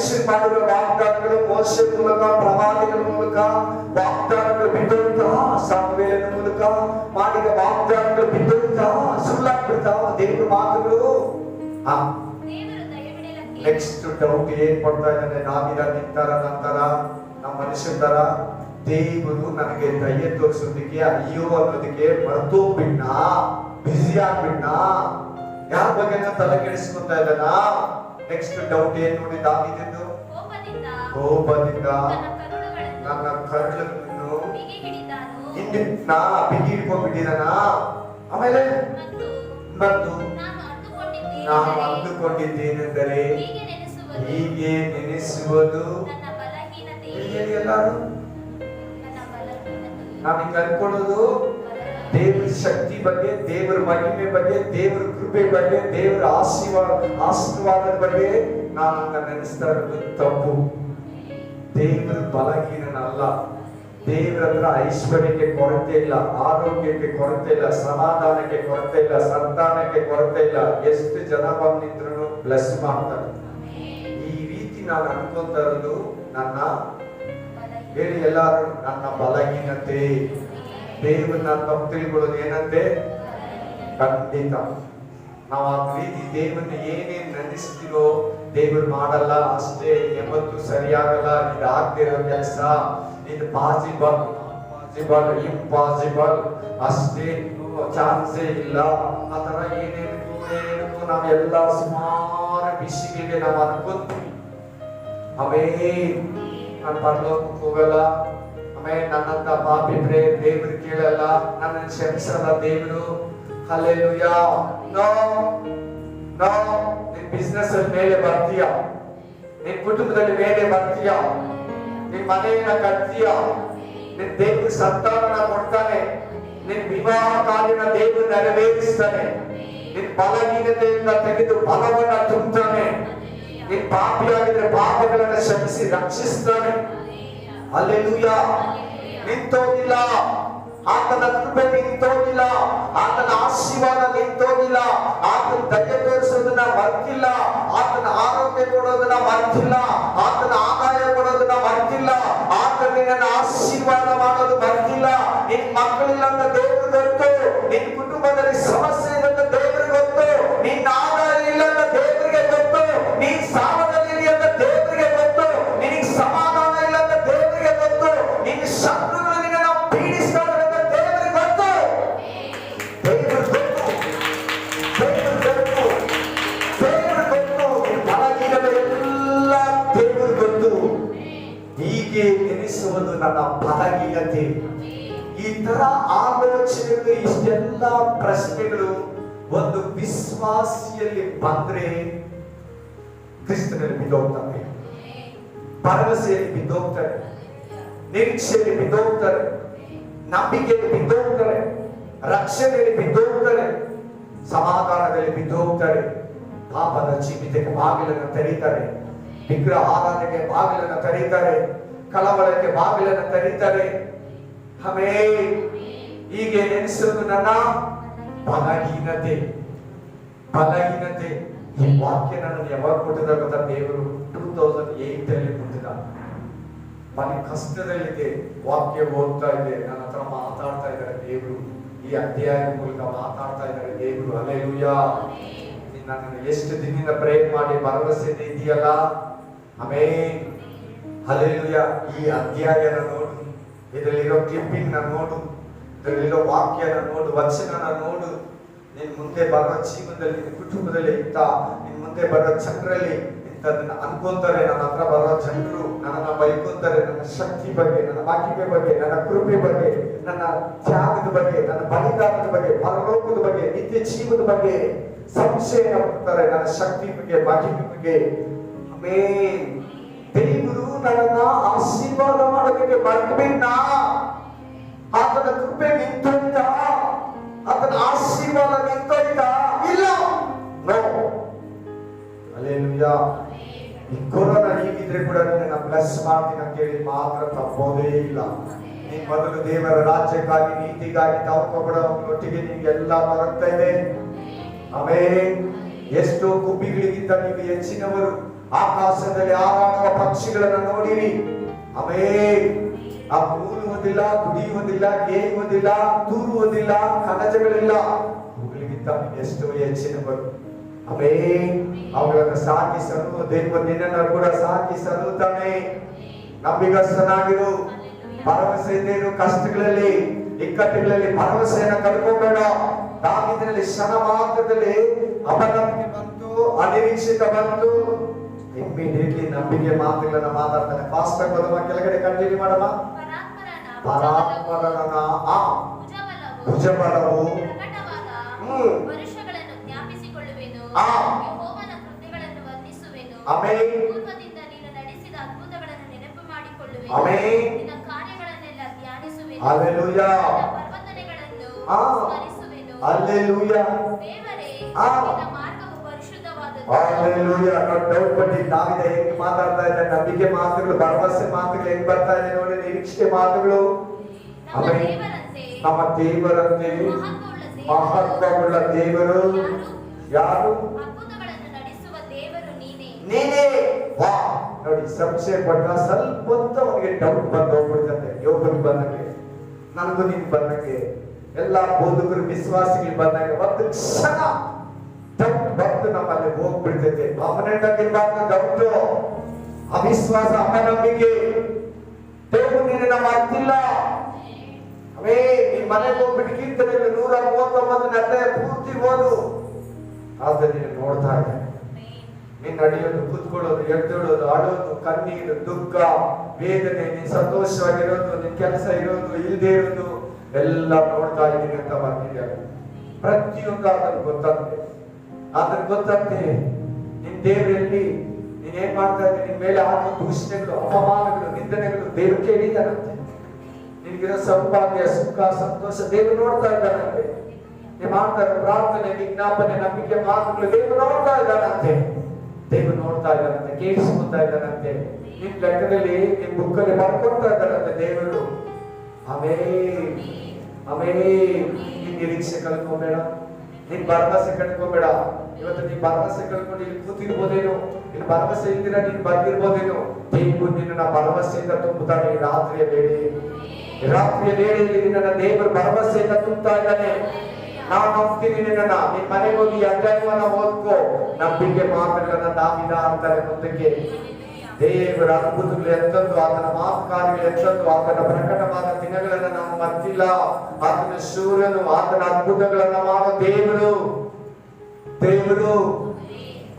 ಮನುಷ್ಯರು ಮಾಡಿರೋ ವಾಗ್ದಾನಗಳು ಮೋಶೆ ಮೂಲಕ ಪ್ರವಾದಿಗಳ ಮೂಲಕ ವಾಗ್ದಾನಗಳು ಬಿದ್ದೋಯ್ತಾ, ಸಾಮುವೇಲನ ಮೂಲಕ ಮಾಡಿದ ವಾಗ್ದಾನಗಳು ಬಿದ್ದೋಯ್ತಾ, ಸುಳ್ಳಾಗ್ಬಿಡ್ತಾವ ದೇವ್ರ ಮಾತುಗಳು. ನೆಕ್ಸ್ಟ್ ಡೌಟ್ ಏನ್ ಪಡ್ತಾ ಇದ್ದಾನೆ ದಾವೀದನಿಂತರ ನಂತರ ನಮ್ಮ ಮನುಷ್ಯರ ತರ ದೇವರು ನನಗೆ ದಯೆ ತೋರಿಸೋದಕ್ಕೆ ಅಯ್ಯೋ ಅನ್ನೋದಕ್ಕೆ ಮರ್ತೋಗ್ಬಿಟ್ನ, ಬಿಸಿ ಆಗ್ಬಿಟ್ನ, ಯಾರ ಬಗ್ಗೆ ತಲೆ ಕೆಡಿಸ್ಕೊತಾ ಇದ್ದಾನ. ನೆಕ್ಸ್ಟ್ ಡೌಟ್ ಏನ್ ನೋಡಿ ದಾವೀದನು ಕೋಪದಿಂದ ನನ್ನ ಕರುಳನ್ನು ಹಿಂದಿನ ಬಿಗಿ ಹಿಡ್ಕೊಂಡ್ಬಿಟ್ಟಿದಾನ. ಆಮೇಲೆ ಮತ್ತು ನಾನು ಅಂದುಕೊಂಡಿದ್ದೇನೆಂದರೆ ಹೀಗೆ ನೆನೆಸುವುದು ಎಲ್ಲಾರು ನಾನು ಹಿಂಗ ಅನ್ಕೊಳ್ಳೋದು ದೇವರ ಶಕ್ತಿ ಬಗ್ಗೆ, ದೇವರ ಮಹಿಮೆ ಬಗ್ಗೆ, ದೇವರ ಕೃಪೆ ಬಗ್ಗೆ, ದೇವರ ಆಶೀರ್ವಾದದ ಬಗ್ಗೆ ನಾನು ಹಂಗ ನೆನೆಸ್ತಾ ಇರೋದು ತಪ್ಪು. ದೇವರ ಬಲಹೀನನಲ್ಲ. ದೇವರ ಹತ್ರ ಐಶ್ವರ್ಯಕ್ಕೆ ಕೊರತೆ ಇಲ್ಲ, ಆರೋಗ್ಯಕ್ಕೆ ಕೊರತೆ ಇಲ್ಲ, ಸಮಾಧಾನಕ್ಕೆ ಕೊರತೆ ಇಲ್ಲ, ಸಂತಾನಕ್ಕೆ ಕೊರತೆ ಇಲ್ಲ. ಎಷ್ಟು ಜನ ಬಂದಿದ್ರು ಬ್ಲೆಸ್ ಮಾಡ್ತಾರೆ. ಈ ರೀತಿ ನಾನು ಅನ್ಕೊಂತ ಇರೋದು ನನ್ನ ಹೇಳಿ ಎಲ್ಲಾರು ನನ್ನ ಬಲಹೀನತೆ. ದೇವರನ್ನ ತಪ್ಪು ತಿಳ್ಕೊಳ್ಳೋದು ಏನಂತೆ ಖಂಡಿತ. ನಾವು ಆ ರೀತಿ ದೇವರನ್ನ ಏನೇನ್ ನೆನೆಸ್ತೀವೋ ದೇವರು ಮಾಡಲ್ಲ ಅಷ್ಟೇ. ಯಾವತ್ತು ಸರಿಯಾಗಲ್ಲ. ಇದು ಆಗ್ತಿರೋ ಕೆಲಸ, ಇದು ಪಾಸಿಬಲ್, ಇಂಪಾಸಿಬಲ್ ಅಷ್ಟೇ, ಚಾನ್ಸೇ ಇಲ್ಲ. ಆ ತರ ಏನೇನು ನಾವೆಲ್ಲ ಸುಮಾರು ವಿಷಯಗಳಿಗೆ ನಾವು ಅನ್ಕೊಂತೀವಿ. ಅವೇ ನಾನು ಪರಲೋಕಕ್ಕೆ ಹೋಗಲ್ಲ, ಆಮೇಲೆ ನನ್ನಂತ ಪಾಪಿ ದೇವರು ಕೇಳಲ್ಲ, ನನ್ನ ಕ್ಷಮಿಸಲ್ಲ ದೇವರು. ಹಲ್ಲೆಲೂಯಾ. ನೋ ನೋ, ನಿನ್ ಬಿಸ್ನೆಸ್ ಮೇಲೆ ಬರ್ತೀಯ, ನಿನ್ ಕುಟುಂಬದಲ್ಲಿ ಮೇಲೆ ಬರ್ತೀಯ, ನಿನ್ ಮನೆಯನ್ನ ಕಟ್ತೀಯ, ನಿನ್ ದೇವರು ಸಂತಾನ ಕೊಡ್ತಾನೆ, ನಿನ್ ವಿವಾಹ ಕಾರ್ಯನ ದೇವರು ನೆರವೇರಿಸ್ತಾನೆ, ನಿನ್ ಬಲಹೀನತೆಯಿಂದ ತೆಗೆದು ಬಲವನ್ನ ತುಂಬುತ್ತಾನೆ, ನಿನ್ ಪಾಪಿಯಾಗಿದ್ರೆ ಪಾಪಗಳನ್ನ ಕ್ಷಮಿಸಿ ರಕ್ಷಿಸ್ತಾನೆ. ಹಲ್ಲೆಲೂಯಾ. ನಿಂತೋಗಿಲ್ಲ, ಆತನ ಕೃಪೆ ನಿಂತೋಗಿಲ್ಲ, ಆತನ ಆಶೀರ್ವಾದ ನಿಂತೋಗಿಲ್ಲ, ಆತನ ದಯೆ ತೋರಿಸೋದನ್ನ ಮರ್ತಿಲ್ಲ, ಆತನ ಆರೋಗ್ಯ ಕೊಡೋದನ್ನ ಮರ್ತಿಲ್ಲ, ಆತನ ಆದಾಯ ಕೊಡೋದನ್ನ ಮರ್ತಿಲ್ಲ, ಆತನ ನಿನ್ನ ಆಶೀರ್ವಾದ ಮಾಡೋದು ಮರ್ತಿಲ್ಲ. ನಿನ್ ಮಕ್ಕಳಿಲ್ಲ ಅಂತ ದೇವರು ಗೊತ್ತು, ನಿನ್ ಕುಟುಂಬದಲ್ಲಿ ಸಮಸ್ಯೆ ಇದೆ ಅಂತ ದೇವರಿಗೆ ಗೊತ್ತು, ನಿನ್ನ ಆದಾಯ ಇಲ್ಲ ಅಂತ ದೇವರಿಗೆ ಗೊತ್ತು, ನೀನ್ ಸಾವದಲ್ಲಿ ಅಂತ ದೇವರಿಗೆ ಗೊತ್ತು, ನಿನಗೆ ಸಮಾಧಾನ ಇಲ್ಲ ಅಂತ ದೇವರಿಗೆ ಗೊತ್ತು, ನಿನ್ನ ಶತ್ರುಗಳು ನಿನ್ನ ಪೀಡಿಸ್ತಾರೆ ಅಂತ ದೇವರಿಗೆ ಗೊತ್ತು. ದೇವರು ಗೊತ್ತು, ದೇವರು ಗೊತ್ತು, ದೇವರು ಗೊತ್ತು, ನಿನ್ನ ಬಲಹೀನತೆ ಎಲ್ಲ ದೇವರು ಗೊತ್ತು. ಹೀಗೆ ನೆನೆಸುವುದು ನನ್ನ ಬಲಹೀನತೆ. ಈ ತರ ಆಲೋಚನೆಗಳು, ಇಷ್ಟೆಲ್ಲ ಪ್ರಶ್ನೆಗಳು ಒಂದು ವಿಶ್ವಾಸಿಯಲ್ಲಿ ಬಂದ್ರೆ ಕ್ರಿಸ್ತನಲ್ಲಿ ಬಿದ್ದೋಗ್ತಾರೆ, ಭರವಸೆಯಲ್ಲಿ ಬಿದ್ದೋಗ್ತಾರೆ, ನಿರೀಕ್ಷೆಯಲ್ಲಿ ಬಿದ್ದೋಗ್ತಾರೆ, ನಂಬಿಕೆಯಲ್ಲಿ ಬಿದ್ದೋಗ್ತಾರೆ, ರಕ್ಷಣೆಯಲ್ಲಿ ಬಿದ್ದೋಗ್ತಾರೆ, ಸಮಾಧಾನದಲ್ಲಿ ಬಿದ್ದೋಗ್ತಾರೆ. ಪಾಪದ ಜೀವಿತಕ್ಕೆ ಬಾಗಿಲನ್ನು ತೆರೀತಾರೆ, ವಿಗ್ರಹ ಆರಾಧನೆಗೆ ಬಾಗಿಲನ್ನು ತೆರೀತಾರೆ, ಕಳವಳಕ್ಕೆ ಬಾಗಿಲನ್ನು ತೆರೀತಾರೆ. ಹೀಗೆ ನೆನೆಸೋದು ನನ್ನ ಬಲಹೀನತೆ. ಬಲಹೀನತೆ. ಈ ವಾಕ್ಯ ನನಗೆ ಯಾವಾಗ ಕೊಟ್ಟಿದ ಗೊತ್ತಾ? ದೇವರು 2008 ಅಲ್ಲಿ ಕೊಟ್ಟಿದ. ಮನೆ ಕಷ್ಟದಲ್ಲಿದೆ, ವಾಕ್ಯ ಓದ್ತಾ ಇದೆ, ನನ್ನ ಹತ್ರ ಮಾತಾಡ್ತಾ ಇದ್ದಾರೆ ದೇವರು, ಈ ಅಧ್ಯಾಯ ಮೂಲಕ ಮಾತಾಡ್ತಾ ಇದ್ದಾರೆ ದೇವರು. ಹಲ್ಲೆಲೂಯಾ. ನಾನು ಎಷ್ಟು ದಿನದಿಂದ ಪ್ರಯತ್ನ ಮಾಡಿ ಭರವಸೆ ಇದೆಯಲ್ಲ, ಆಮೆನ್, ಹಲ್ಲೆಲೂಯಾ. ಈ ಅಧ್ಯಾಯನ ನೋಡು, ಇದರಲ್ಲಿರೋ ಕ್ಲಿಪ್ಪಿಂಗ್ ನ ನೋಡು, ಇದರಲ್ಲಿರೋ ವಾಕ್ಯನ ನೋಡು, ವಚನನ ನೋಡು. ನಿನ್ ಮುಂದೆ ಬರೋ ಜೀವನದಲ್ಲಿ, ನಿನ್ನ ಕುಟುಂಬದಲ್ಲಿ ನಿನ್ ಮುಂದೆ ಬರೋ ಜನರಲ್ಲಿ ಇಂಥದನ್ನ ಅನ್ಕೊಂತಾರೆ. ನನ್ನ ಹತ್ರ ಬರೋ ಜನರು ನನ್ನನ್ನ ಬೈಕೊಂತಾರೆ, ನನ್ನ ಶಕ್ತಿ ಬಗ್ಗೆ, ನನ್ನ ಮಹಿಮೆ ಬಗ್ಗೆ, ನನ್ನ ಕೃಪೆ ಬಗ್ಗೆ, ನನ್ನ ತ್ಯಾಗದ ಬಗ್ಗೆ, ನನ್ನ ಬಲಿದಾನದ ಬಗ್ಗೆ, ಪರಲೋಕದ ಬಗ್ಗೆ, ನಿತ್ಯ ಜೀವದ ಬಗ್ಗೆ ಸಂಶಯ ಪಡ್ತಾರೆ, ನನ್ನ ಶಕ್ತಿ ಬಗ್ಗೆ, ಮಹಿಮೆ ಬಗ್ಗೆ. ಆಮೆನ್. ದೇವರು ನನ್ನನ್ನ ಆಶೀರ್ವಾದ ಮಾಡೋದಕ್ಕೆ ಬರ್ಬೇಡ. ಆತನ ಕೃಪೆ ನಿಂತೋಯ್ತಾ? ಆತನ ಆಶೀರ್ವಾದ ನಿಂತೋಯ್ತಾ? ಇಲ್ಲ. ನೋ. ಹಲ್ಲೆಲೂಯಾ. ಈ ಕೊರೋನಾ ಹೀಗಿದ್ರೆ ಕೂಡ ನಿನ್ನ ಬ್ಲೆಸ್ ಮಾಡ್ತೀನಿ ಅಂತ ಹೇಳಿ ಮಾತ್ರ ತಪ್ಪೋದೇ ಇಲ್ಲ. ನೀನ್ ಮೊದಲು ದೇವರ ರಾಜ್ಯಕ್ಕಾಗಿ, ನೀತಿಗಾಗಿ ಒಟ್ಟಿಗೆ ನಿಮ್ಗೆಲ್ಲ ಬರುತ್ತಾ ಇದೆ. ಆಮೆನ್. ಎಷ್ಟೋ ಗುಬ್ಬಿಗಳಿಗಿಂತ ನೀವು ಹೆಚ್ಚಿನವರು. ಆಕಾಶದಲ್ಲಿ ಹಾರಾಡುವ ಪಕ್ಷಿಗಳನ್ನು ನೋಡಿರಿ. ಆಮೆನ್. ಆ ಕೂರುವುದಿಲ್ಲ, ಕುಡಿಯುವುದಿಲ್ಲ, ಕೇಯುವುದಿಲ್ಲ, ತೂರುವುದಿಲ್ಲ, ಕಣಜಗಳಿಲ್ಲ. ಅವುಗಳಿಗಿಂತ ಎಷ್ಟು ಹೆಚ್ಚಿನವರು. ಆಮೆನ್. ಅವುಗಳನ್ನು ಸಾಕಿಸಲು ದೇವರು ನಿನ್ನನ್ನು ಕೂಡ ಸಾಕಿಸಲುತ್ತಾನೆ. ನಂಬಿಗಸ್ತನಾಗಿರು, ಭರವಸೆ ಇದ್ದೇನು. ಕಷ್ಟಗಳಲ್ಲಿ, ಇಕ್ಕಟ್ಟುಗಳಲ್ಲಿ ಭರವಸೆಯನ್ನು ಕಳ್ಕೋಬೇಡ. ದಾವೀದನಲ್ಲಿ ಕ್ಷಣ ಮಾತ್ರದಲ್ಲಿ ಅಪನಂಬಿಕೆ ಬಂತು, ಅನಿರೀಕ್ಷಿತ ಬಂತು. ಇಮ್ಮಿಡಿಯೇಟ್ಲಿ ನಂಬಿಕೆ ಮಾತುಗಳನ್ನ ಮಾತಾಡ್ತಾನೆ. ಫಾಸ್ಟ್ ಆಗಿ ಬರುವ ಕೆಳಗಡೆ ಕಂಟಿನ್ಯೂ ಮಾಡಮ್ಮ. ಪರಾತ್ಪರನ ಭುಜಬಲವು ವರುಷಗಳನ್ನು ಜ್ಞಾಪಿಸಿಕೊಳ್ಳುವೆನು. ಯೆಹೋವನ ಕೃತ್ಯಗಳನ್ನು ವರ್ಣಿಸುವೆನು. ಆಮೆನ್. ಪೂರ್ವದಿಂದ ನೀನು ನಡೆಸಿದ ಅದ್ಭುತಗಳನ್ನು ನೆನಪು ಮಾಡಿಕೊಳ್ಳುವೆನು. ಆಮೆನ್. ನಿನ್ನ ಕಾರ್ಯಗಳನ್ನೆಲ್ಲ ಧ್ಯಾನಿಸುವೆನು. ಹಲ್ಲೆಲೂಯಾ. ಪರ್ವತನೆಗಳನ್ನು ಸ್ಮರಿಸುವೆನು. ಹಲ್ಲೆಲೂಯಾ. ದೇವರೇ, ನಿನ್ನ ಮಾರ್ಗವು ಪರಿಶುದ್ಧವಾದದ್ದು. ಹಲ್ಲೆಲೂಯಾ. ಡೌಟ್ ಪಟ್ಟಿ ದಾವೀದ ಹೆಂಗ್ ಮಾತಾಡ್ತಾ ಇದ್ದಾನೆ. ನಂಬಿಕೆ ಮಾತುಗಳು, ಭರವಸೆ ಮಾತುಗಳು ಹೆಂಗ್ ಬರ್ತಾ ಇದೆ ನೋಡಿ. ನಿರೀಕ್ಷೆ ಮಾತುಗಳು. ನಮ್ಮ ದೇವರಂತೆ ಮಹತ್ವವುಳ್ಳ ದೇವರು ಯಾರು? ಅದ್ಭುತಗಳನ್ನು ನಡೆಸುವ ದೇವರು ನೀನೇ. ವಾ ನೋಡಿ, ಸಂಶಯ ಪಟ್ಟ ಸ್ವಲ್ಪ ಹೊತ್ತು ಅವನಿಗೆ ಡೌಟ್ ಬಂದು ಹೋಗ್ಬಿಡ್ತದೆ. ಯೋಗನಿಗೆ ಬಂದಂಗೆ, ನನಗೂ ನೀನ್ ಬಂದಂಗೆ, ಎಲ್ಲಾ ಬೋಧಕರು ವಿಶ್ವಾಸಿಗಳು ಬಂದಂಗೆ ಒಂದು ಕ್ಷಣ ಡೌಟ್ ಬಂದು ನಮ್ಮಲ್ಲಿ ಹೋಗ್ಬಿಡ್ತೈತೆ. ಅವನಿಂದಾಗಿರ್ಬಾರ್ದು ಡೌಟ್, ಅವಿಶ್ವಾಸ, ಅಪನಂಬಿಕೆ. ದೇವರು ನಿನ್ನ ಮರ್ತಿಲ್ಲ. ಅವೇ ನಿನ್ ಮನೆಗೆ ಹೋಗ್ಬಿಟ್ಟು ಕೀರ್ತನೆಗಳು 139 ಅಧ್ಯಾಯ ಪೂರ್ತಿ ಓದು. ಆದ್ರೆ ನೀನು ನೋಡ್ತಾ ಇದ್ದಾನೆ. ನೀನ್ ನಡೆಯೋದು, ಕೂತ್ಕೊಳ್ಳೋದು, ಎದ್ದೇಳೋದು, ಆಡೋದು, ಕಣ್ಣೀರು, ದುಃಖ, ವೇದನೆ, ನೀನ್ ಸಂತೋಷವಾಗಿರೋದು, ನಿನ್ ಕೆಲಸ ಇರೋದು, ಇಲ್ಲದೆ ಇರೋದು ಎಲ್ಲ ನೋಡ್ತಾ ಇದ್ದೀನಿ ಅಂತ ಬಂದಿದ್ದಾರೆ. ಪ್ರತಿಯೊಂದು ಅದನ್ನು ಗೊತ್ತಾಗ್ತದೆ. ಅದನ್ನ ಗೊತ್ತಾಗ್ತದೆ ನಿನ್ ದೇವರಲ್ಲಿ ನೀನ್ ಏನ್ ಮಾಡ್ತಾ ಇದ್ದೀನಿ, ನಿನ್ ಮೇಲೆ ಆಗೋ ದೂಷಣೆಗಳು, ಅಪಮಾನಗಳು, ನಿಂದನೆಗಳು ದೇವರು ಕೇಳಿದಾರಂತೆ. ನಿನಗಿರೋ ಸೌಭಾಗ್ಯ, ಸುಖ, ಸಂತೋಷ ದೇವರು ನೋಡ್ತಾ ಇದ್ದಾನಂತೆ. ನೀನ್ ಮಾಡ್ತಾ ಇರೋ ಪ್ರಾರ್ಥನೆ, ವಿಜ್ಞಾಪನೆ, ನಂಬಿಕೆ ಮಾತುಗಳು ದೇವರು ನೋಡ್ತಾ ಇದ್ದಾನಂತೆ. ದೇವರು ನೋಡ್ತಾ ಇದ್ದಾನಂತೆ, ಕೇಳಿಸ್ಕೊತಾ ಇದ್ದಾನಂತೆ. ನಿನ್ ಲೆಕ್ಕದಲ್ಲಿ, ನಿನ್ ಬುಕ್ಕಲ್ಲಿ ಬರ್ಕೊಡ್ತಾ ಇದ್ದಾನಂತೆ ದೇವರು. ಆಮೆನ್. ಆಮೆನ್. ನಿನ್ ನಿರೀಕ್ಷೆ ಕಳ್ಕೋಬೇಡ, ನಿನ್ ಭರವಸೆ ಕಳ್ಕೋಬೇಡ. ಇವತ್ತು ನೀನ್ ಭರವಸೆ ಕಳ್ಕೊಂಡು ಇಲ್ಲಿ ಕೂತಿರ್ಬೋದೇನೋ, ಇಲ್ಲಿ ಭರವಸೆ ಇಲ್ದಿರ ನೀನ್ ಬಂದಿರ್ಬೋದೇನೋ. ದೇವರು ನಿನ್ನ ಭರವಸೆಯಿಂದ ತುಂಬುತ್ತಾನೆ. ಈ ರಾತ್ರಿಯ ವೇಳೆಯಲ್ಲಿ ನಿನ್ನ ದೇವರು ಭರವಸೆಯಿಂದ ತುಂಬುತ್ತಾ ಇದ್ದಾನೆ. ನಾವು ನಂಬ್ತೀನಿ ನಿನ್ನ. ನಿನ್ ಮನೆಗೆ ಹೋಗಿ ಅಧ್ಯಾಯವನ್ನ ಓದ್ಕೋ. ನಂಬಿಕೆ ಮಾತುಗಳನ್ನ ದಾವಿದ ಅಂತಾರೆ ಮುಂದಕ್ಕೆ. ದೇವರ ಅದ್ಭುತಗಳು ಎಂತದ್ದು, ಆತನ ಮಾತು ಕಾರ್ಯಗಳು ಎಂತದ್ದು, ಆತನ ಪ್ರಕಟವಾದ ದಿನಗಳನ್ನ ನಾವು ಮರ್ತಿಲ್ಲ. ಆತನ ಶೂರನು, ಆತನ ಅದ್ಭುತಗಳನ್ನ ಮಾಡೋ ದೇವರು.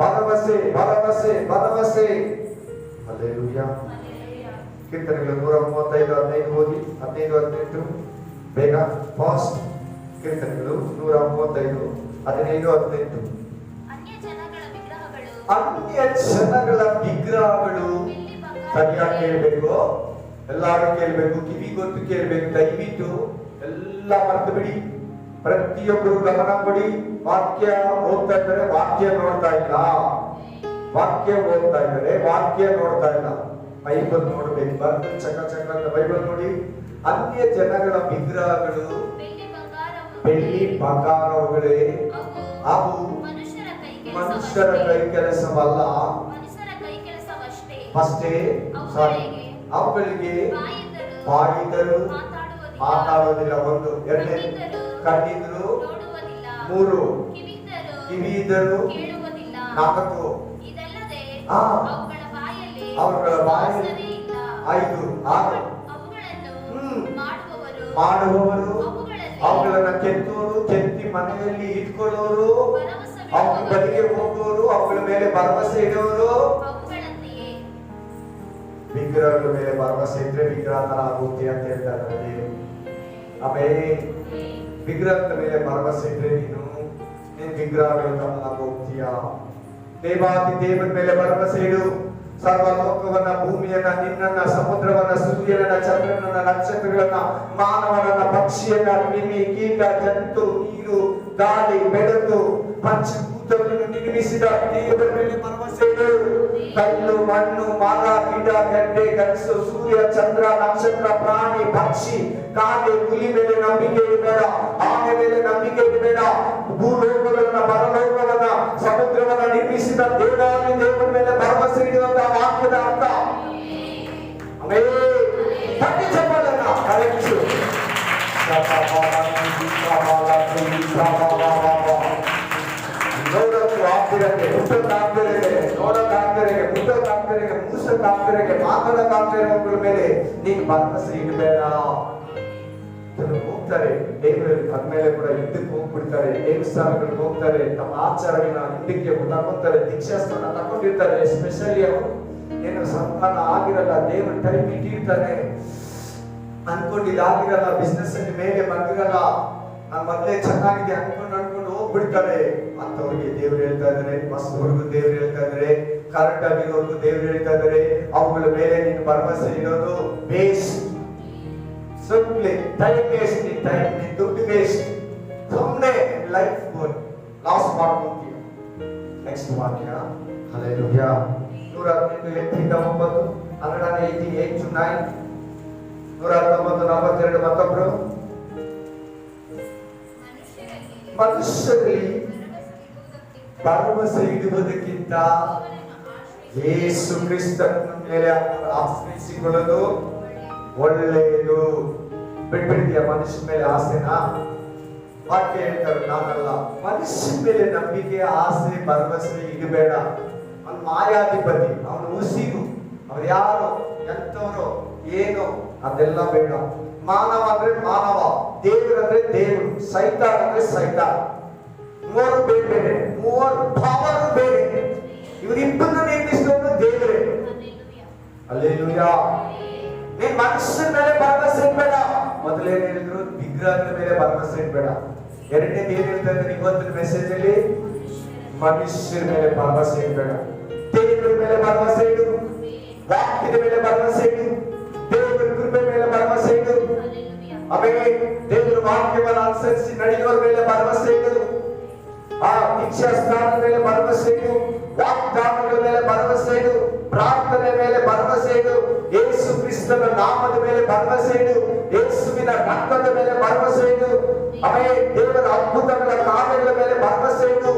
ಭರವಸೆ, ಭರವಸೆ, ಭರವಸೆ. ಹಲ್ಲೆಲೂಯಾ. ಕೀರ್ತನೆಗಳು 135, 15 ಓದಿ. 15, 18 ಬೇಗ ಫಾಸ್ಟ್. ಕೀರ್ತನೆಗಳು 135, 15, 18. ಅನ್ಯ ಜನಗಳ ವಿಗ್ರಹಗಳು ಸರಿಯಾಗಿ ಕೇಳಬೇಕು. ಎಲ್ಲಾರು ಕೇಳಬೇಕು, ಕಿವಿಗೊತ್ತು ಕೇಳಬೇಕು. ದಯವಿಟ್ಟು ಎಲ್ಲ ಮರೆತು ಬಿಡಿ. ಪ್ರತಿಯೊಬ್ಬರು ಗಮನ ಕೊಡಿ. ವಾಕ್ಯ ಓದ್ತಾ ಇದ್ದಾರೆ, ವಾಕ್ಯ ನೋಡ್ತಾ ಇಲ್ಲ. ವಾಕ್ಯ ಓದ್ತಾ ಇದ್ದಾರೆ, ವಾಕ್ಯ ನೋಡ್ತಾ ಇಲ್ಲ. ಬೈಬಲ್ ನೋಡ್ಬೇಕು. ಬಂದು ಚಕ ಚಕ ಅಂತ ಬೈಬಲ್ ನೋಡಿ. ಅನ್ಯ ಜನಗಳ ವಿಗ್ರಹಗಳು ಬೆಳ್ಳಿ ಬಂಗಾರಗಳೇ, ಅವು ಮನುಷ್ಯರ ಕೈ ಕೆಲಸವಲ್ಲ. ಅಷ್ಟೇ, ಸಾರಿ, ಅವುಗಳಿಗೆ ಬಾಯಿದರು ಮಾತಾಡೋದಿಲ್ಲ. 1, 2 ಕಣ್ಣಿದ್ರು, 3 ಕಿವಿಯಿದ್ದರು, 4 ಅವುಗಳ ಬಾಯಲ್ಲಿ 5, 6 ಮಾಡುವವರು, ಅವುಗಳನ್ನ ಕೆತ್ತೋರು, ಕೆತ್ತಿ ಮನೆಯಲ್ಲಿ ಇಟ್ಕೊಳ್ಳೋರು, ಅವುಗಳ ಬಳಿಗೆ ಹೋಗೋರು, ಅವುಗಳ ಮೇಲೆ ಭರವಸೆ ಇಡೋರು. ವಿಗ್ರಹಗಳ ಮೇಲೆ ಭರವಸೆ ಇದ್ರೆ ವಿಗ್ರಹ ತರ ಆಗುತ್ತೆ ಅಂತ ಹೇಳ್ತಾರೆ. ಆಮೇಲೆ ವಿಗ್ರಹದ ಮೇಲೆ ಭರವಸೆ ಇದ್ರೆ ನೀನ್ ವಿಗ್ರಹಗಳು ಹೋಗ್ತೀಯ. ದೇವಾದಿ ದೇವರ ಮೇಲೆ ಭರವಸೆ ಇಡು. ಸರ್ವಲೋಕವನ್ನ, ಭೂಮಿಯನ್ನ, ನಿನ್ನನ್ನ, ಸಮುದ್ರವನ್ನ, ಸೂರ್ಯನನ್ನ, ಚಂದ್ರನನ್ನ, ನಕ್ಷತ್ರಗಳನ್ನ, ಮಾನವನನ್ನ, ಪಕ್ಷಿಯನ್ನ, ಕ್ರಿಮಿ, ಕೀಟ, ಜಂತು, ನೀರು, ಗಾಳಿ, ಬೆಳಕು, ಪಂಚಭೂತಗಳನ್ನು ನಿರ್ಮಿಸಿದ ದೇವರ ಮೇಲೆ ಭರವಸೆ ಇಡು. ಕಲ್ಲು, ಮಣ್ಣು, ಮರ, ಗಿಡ, ಗಡ್ಡೆ, ಗಣಸು, ಸೂರ್ಯ, ಚಂದ್ರ, ನಕ್ಷತ್ರ, ಪ್ರಾಣಿ, ಪಕ್ಷಿ, ಕಾಗೆ, ಹುಲಿ ಮೇಲೆ ನಂಬಿಕೆ ಇಡಬೇಡ. ಆನೆ ಮೇಲೆ ನಂಬಿಕೆ ಇಡಬೇಡ. ಭೂಲೋಕಗಳನ್ನ, ಪರಲೋಕವನ್ನ, ಸಮುದ್ರವನ್ನ ನಿರ್ಮಿಸಿದ ದೇವಾದಿ ದೇವರ ಮೇಲೆ ಭರವಸೆ ನೋಡೋದು ಆಗ್ತಿರಕ್ಕೆ, ಮುಟ್ಟೋದಾಗ್ತಿರಕ್ಕೆ, ನೋಡೋದಾಗ್ತಿರಕ್ಕೆ, ಮುಟ್ಟೋದಾಗ್ತಿರಕ್ಕೆ, ಮೂಸೋದಾಗ್ತಿರಕ್ಕೆ, ಮಾತಾಡೋದಾಗ್ತಿರೋ ಮೇಲೆ ನೀನು ಭರವಸೆ ಇಡಬೇಡ. ಹೋಗ್ತಾರೆ ದೇವರಲ್ಲಿ ಬಂದ್ಮೇಲೆ ಕೂಡ ಯುದ್ಧಕ್ಕೆ ಹೋಗ್ಬಿಡ್ತಾರೆ, ದೇವಸ್ಥಾನಗಳಿಗೆ ಹೋಗ್ತಾರೆ, ತಮ್ಮ ಆಚಾರಗಳನ್ನ ಹಿಂದಕ್ಕೆ ತಗೊಂತಾರೆ, ದೀಕ್ಷಾಸ್ಥಾನ ತಗೊಂಡಿರ್ತಾರೆ. ಎಸ್ಪೆಷಲಿ ಅವರು ಏನು ಸಂತಾನ ಆಗಿರಲ್ಲ, ದೇವ್ರ ಟೈಮ್ ಇಟ್ಟಿರ್ತಾನೆ, ಅನ್ಕೊಂಡಿದ್ದಾಗಿರಲ್ಲ, ಬಿಸ್ನೆಸ್ ಅಲ್ಲಿ ಮೇಲೆ ಬಂದಿರಲ್ಲ, ನಾನು ಮೊದಲೇ ಚೆನ್ನಾಗಿದೆ ಅನ್ಕೊಂಡು ಹೋಗ್ಬಿಡ್ತಾರೆ. ಅಂತವ್ರಿಗೆ ದೇವ್ರು ಹೇಳ್ತಾ ಇದಾರೆ, ಮಸ್ತ್ವರ್ಗು ದೇವ್ರು ಹೇಳ್ತಾ ಇದಾರೆ, ಕರೆಕ್ಟ್ ಆಗಿರೋರ್ಗು ದೇವ್ರು ಹೇಳ್ತಾ ಇದಾರೆ, ಅವುಗಳ ಮೇಲೆ ನೀನು ಭರವಸೆ ಇರೋದು ವೇಸ್ಟ್. ಸುಮ್ಮನೆ ಟೈಮ್ ವೇಸ್ಟ್, ನೀನ್ ಟೈಮ್ ನೀನ್ ದುಡ್ಡು ವೇಸ್ಟ್, ಸುಮ್ಮನೆ ಲೈಫ್ ಲಾಸ್ ಮಾಡ್ಕೊಂತೀಯ. ನೆಕ್ಸ್ಟ್ ವಾಕ್ಯ ಹಲ್ಲೆಲೂಯಾ. 118:9 118:8-9 119:42 ಮತ್ತೊಬ್ರು ಮನುಷ್ಯರಲ್ಲಿ ಭರವಸೆ ಇಡುವುದಕ್ಕಿಂತ ಯೇಸು ಕ್ರಿಸ್ತನ ಮೇಲೆ ಆಶ್ರಯಿಸಿಕೊಳ್ಳೋದು ಒಳ್ಳೆಯದು. ಬಿಟ್ಬಿಡ್ತೀಯ ಮನುಷ್ಯನ ಮೇಲೆ ಆಸೆನಾ? ವಾಕ್ಯ ಹೇಳ್ತಾರೆ, ನಾನಲ್ಲ. ಮನುಷ್ಯನ ಮೇಲೆ ನಂಬಿಕೆ, ಆಸೆ, ಭರವಸೆ ಇಡಬೇಡ. ಅವನು ಮಾಯಾಧಿಪತಿ, ಅವನು ಉಸಿರು, ಅವ್ರು ಯಾರು, ಎಂತವರು, ಏನು, ಅದೆಲ್ಲ ಬೇಡ. ಮಾನವ ಅಂದ್ರೆ ಮಾನವ, ದೇವರಂದ್ರೆ ದೇವರು, ಸೈತಾನ್ ಅಂದ್ರೆ ಸೈತಾನ್. ಮೂರು ಬೇರೆ ಬೇರೆ, ಮೂರು ಪವರ್ ಬೇರೆ. ಇವರಿಬ್ಬರನ್ನ ನಿರ್ಮಿಸಿದವನು ದೇವರೇ. ಹಲ್ಲೆಲೂಯಾ. ನೀನ್ ಮನುಷ್ಯನ ಮೇಲೆ ಭರವಸೆ ಇಡಬೇಡ. ಮೊದಲೇನು ಹೇಳಿದ್ರು, ವಿಗ್ರಹದ ಮೇಲೆ ಭರವಸೆ ಇಡಬೇಡ. ಎರಡನೇದು ಏನ್ ಹೇಳ್ತಾ ಇದ್ದಾರೆ ಇವತ್ತಿನ ಮೆಸೇಜ್ ಅಲ್ಲಿ, ಮನುಷ್ಯರ ಮೇಲೆ ಭರವಸೆ ಇಡಬೇಡ. ದೇವರ ಮೇಲೆ ಭರವಸೆ ಇಡು, ವಾಕ್ಯದ ಮೇಲೆ ಭರವಸೆ ಇಡು, ದೇವರ ಕೃಪೆ ಮೇಲೆ ಭರವಸೆ ಇಡು. ಆಮೇಲೆ ದೇವರ ವಾಕ್ಯವನ್ನು ಅನುಸರಿಸಿ ನಡೆಯುವವರ ಮೇಲೆ ಭರವಸೆ ಇಡು. ಆ ದೀಕ್ಷಾಸ್ಥಾನದ ಮೇಲೆ ಭರವಸೆ ಇಡು, ವಾಗ್ದಾನಗಳ ಮೇಲೆ ಭರವಸೆ ಇಡು, ಪ್ರಾರ್ಥನೆ ಮೇಲೆ ಭರವಸೆ ಇಡು, ಯೇಸು ಕ್ರಿಸ್ತನ ನಾಮದ ಮೇಲೆ ಭರವಸೆ ಇಡು, ಯೇಸುವಿನ ರಕ್ತದ ಮೇಲೆ ಭರವಸೆ ಇಡು. ಆಮೇಲೆ ದೇವರ ಅದ್ಭುತಗಳ ಕಾರ್ಯಗಳ ಮೇಲೆ ಭರವಸೆ ಇಡು,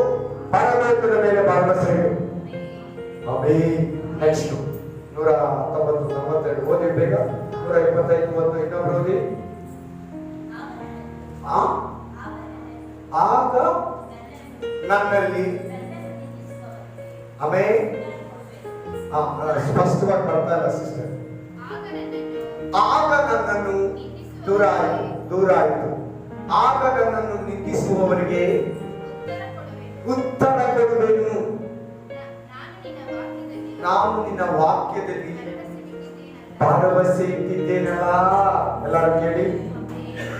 ಪರಲೋಕದ ಮೇಲೆ ಭರವಸೆ ಇಡು. ಆಮೇಲೆ ನೆಕ್ಸ್ಟ್ 119:42 ಓದಿ ಬೇಗ. 125:1 ಇನ್ನೊಬ್ರು ಓದಿ. ಆಗ ನನ್ನಲ್ಲಿ ಆಮೇಲೆ ಸ್ಪಷ್ಟವಾಗಿ ಬರ್ತಾ ಇಲ್ಲ ಸಿಸ್ಟರ್. ಆಗ ನನ್ನನ್ನು ದೂರ ಆಯಿತು. ಆಗ ನನ್ನನ್ನು ನಿಂದಿಸುವವರಿಗೆ ಉತ್ತರ ಕೊಡುವೆನು. ನಾನು ನಿನ್ನ ವಾಕ್ಯದಲ್ಲಿ ಭರವಸೆ ಇಟ್ಟಿದ್ದೇನಲ್ಲ. ಎಲ್ಲರೂ ಕೇಳಿ,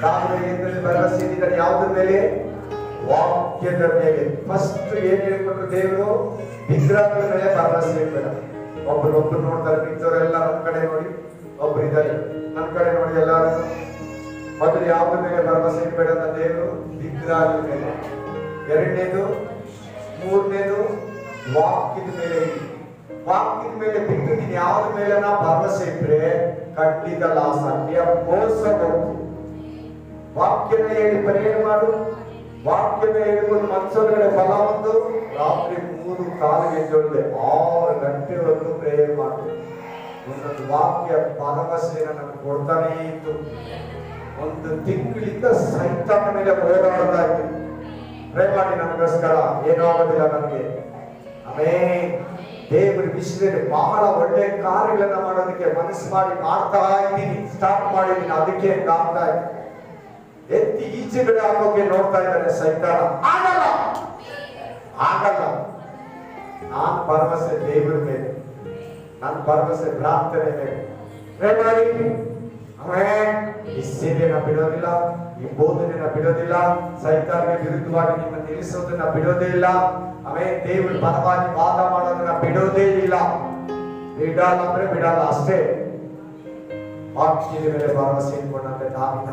ನಾನು ಏನಲ್ಲಿ ಭರವಸೆ ಇಟ್ಟಿದ್ದಾರೆ? ಯಾವುದ್ರ ಮೇಲೆ? ವಾಕ್ಯದ ಮೇಲೆ. ಫಸ್ಟ್ ಏನ್ ಹೇಳ್ಕೊಟ್ರು ದೇವರು? ವಿಗ್ರಹಗಳ ಮೇಲೆ ಭರವಸೆ ಇಡಬೇಡ. ಒಬ್ರು ನೋಡ್ತಾರೆ, ಮಿಕ್ಕವರೆಲ್ಲ ನನ್ನ ಕಡೆ ನೋಡಿ, ಒಬ್ರು ಇದ್ದಾರೆ ನನ್ನ ಕಡೆ ನೋಡಿ. ಎಲ್ಲರೂ ಮೊದಲು ಯಾವುದ್ರ ಮೇಲೆ ಭರವಸೆ ಇಡಬೇಡ ಅಂತ ದೇವರು? ವಿಗ್ರಹಗಳ ಮೇಲೆ. ಎರಡನೇದು, ಮೂರನೇದು ವಾಕ್ಯದ ಮೇಲೆ ಇಡಿ. ವಾಕ್ಯದ ಮೇಲೆ ಬಿಟ್ಟು ನೀನು ಯಾವ್ದ ಮೇಲೆ ಭರವಸೆ ಇಟ್ರೆ ಖಂಡಿತ ಲಾಸ್ ಆಗ್ತೀಯ, ಮೋಸ ಹೋಗ್ತೀವಿ. ವಾಕ್ಯನ ಹೇಳಿ ಪ್ರೇಯರ್ ಮಾಡು. ವಾಕ್ಯನ ಹೇಳಿಕೊಂಡು ಮನಸ್ಸೊಳಗಡೆ ಫಲ ಬಂದು ರಾತ್ರಿ 3 ಕಾಲಿಗೆ ಎದ್ದೇಳಿದೆ 6 ಗಂಟೆವರೆಗೂ ಪ್ರೇಯರ್ ಮಾಡಿ. ಒಂದೊಂದು ವಾಕ್ಯ ಭರವಸೆ ನನಗೆ ಕೊಡ್ತಾನೇ ಇತ್ತು. 1 ತಿಂಗಳಿಂದ ಸೈತಾನ ಮೇಲೆ ಹೋರಾಡ್ತಾ ಇದ್ದೀನಿ. ಪ್ರೇ ಮಾಡಿ ನನಗೋಸ್ಕರ, ಏನೂ ಆಗೋದಿಲ್ಲ ನನಗೆ. ಆಮೇಲೆ ದೇವರ ವಿಷಯದಲ್ಲಿ ಬಹಳ ಒಳ್ಳೆ ಕಾರ್ಯಗಳನ್ನ ಮಾಡೋದಕ್ಕೆ ಮನಸ್ಸು ಮಾಡಿ ಮಾಡ್ತಾ ಇದ್ದೀನಿ, ಸ್ಟಾರ್ಟ್ ಮಾಡಿದ್ದೀನಿ. ಅದಕ್ಕೆ ಆಗ್ತಾ ಇದೆ. ಎತ್ತಿ ಈಚೆಗಡೆ ಹಾಕೋಕೆ ನೋಡ್ತಾ ಇದ್ದಾರೆ ಸೈತಾನ. ಆಗಲ್ಲ. ನಾನು ಭರವಸೆ ದೇವರ ಮೇಲೆ, ನನ್ನ ಭರವಸೆ ಪ್ರಾರ್ಥನೆ ಮೇಲೆ. ಪ್ರೇ ಮಾಡಿ. ಆಮೇಲೆ ಈ ಸೇವೆಯನ್ನ ಬಿಡೋದಿಲ್ಲ, ಈ ಬೋಧನೆಯನ್ನ ಬಿಡೋದಿಲ್ಲ, ಸೈತಾನ್ಗೆ ವಿರುದ್ಧವಾಗಿ ನಿಮ್ಮ ನಿಲ್ಲಿಸೋದನ್ನ ಬಿಡೋದೇ ಇಲ್ಲ. ಆಮೇಲೆ ದೇವರ ಪರವಾಗಿ ವಾದ ಮಾಡೋದನ್ನ ಬಿಡೋದೇ ಇಲ್ಲ. ಬಿಡಲ್ಲ ಅಂದ್ರೆ ಬಿಡಲ್ಲ ಅಷ್ಟೇ. ವಾಕ್ಯದ ಮೇಲೆ ಭರವಸೆ ಇಟ್ಕೊಂಡಂತೆ ದಾವಿದ